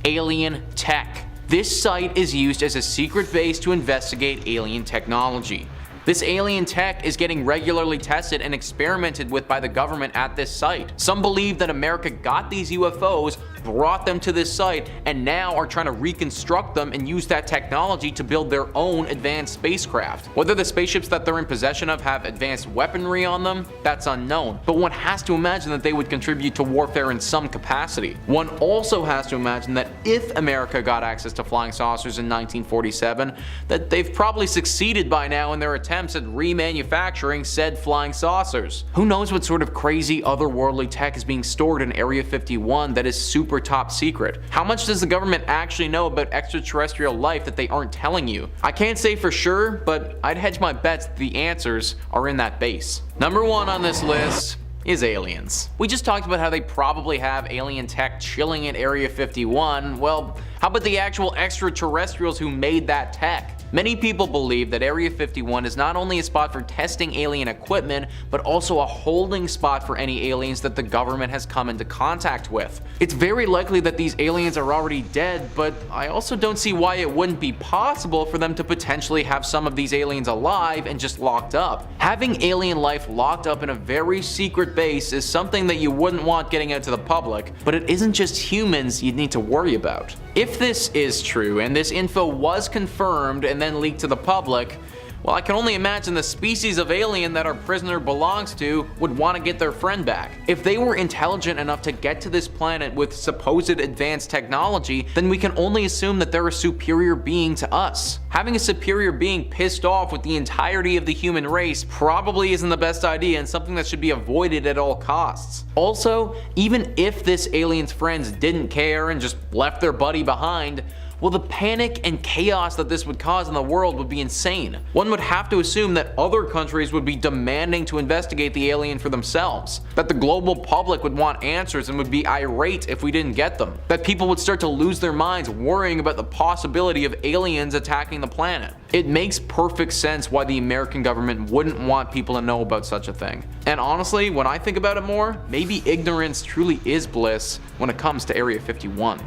alien tech. This site is used as a secret base to investigate alien technology. This alien tech is getting regularly tested and experimented with by the government at this site. Some believe that America got these UFOs, brought them to this site, and now are trying to reconstruct them and use that technology to build their own advanced spacecraft. Whether the spaceships that they're in possession of have advanced weaponry on them, that's unknown, but one has to imagine that they would contribute to warfare in some capacity. One also has to imagine that if America got access to flying saucers in 1947, that they've probably succeeded by now in their attempts at remanufacturing said flying saucers. Who knows what sort of crazy otherworldly tech is being stored in Area 51 that is super top secret? How much does the government actually know about extraterrestrial life that they aren't telling you? I can't say for sure, but I'd hedge my bets that the answers are in that base. Number 1 on this list is aliens. We just talked about how they probably have alien tech chilling in Area 51. Well, how about the actual extraterrestrials who made that tech? Many people believe that Area 51 is not only a spot for testing alien equipment, but also a holding spot for any aliens that the government has come into contact with. It's very likely that these aliens are already dead, but I also don't see why it wouldn't be possible for them to potentially have some of these aliens alive and just locked up. Having alien life locked up in a very secret base is something that you wouldn't want getting out to the public, but it isn't just humans you'd need to worry about. If this is true, and this info was confirmed and then leaked to the public, well, I can only imagine the species of alien that our prisoner belongs to would want to get their friend back. If they were intelligent enough to get to this planet with supposed advanced technology, then we can only assume that they're a superior being to us. Having a superior being pissed off with the entirety of the human race probably isn't the best idea and something that should be avoided at all costs. Also, even if this alien's friends didn't care and just left their buddy behind, well, the panic and chaos that this would cause in the world would be insane. One would have to assume that other countries would be demanding to investigate the alien for themselves, that the global public would want answers and would be irate if we didn't get them, that people would start to lose their minds worrying about the possibility of aliens attacking the planet. It makes perfect sense why the American government wouldn't want people to know about such a thing. And honestly, when I think about it more, maybe ignorance truly is bliss when it comes to Area 51.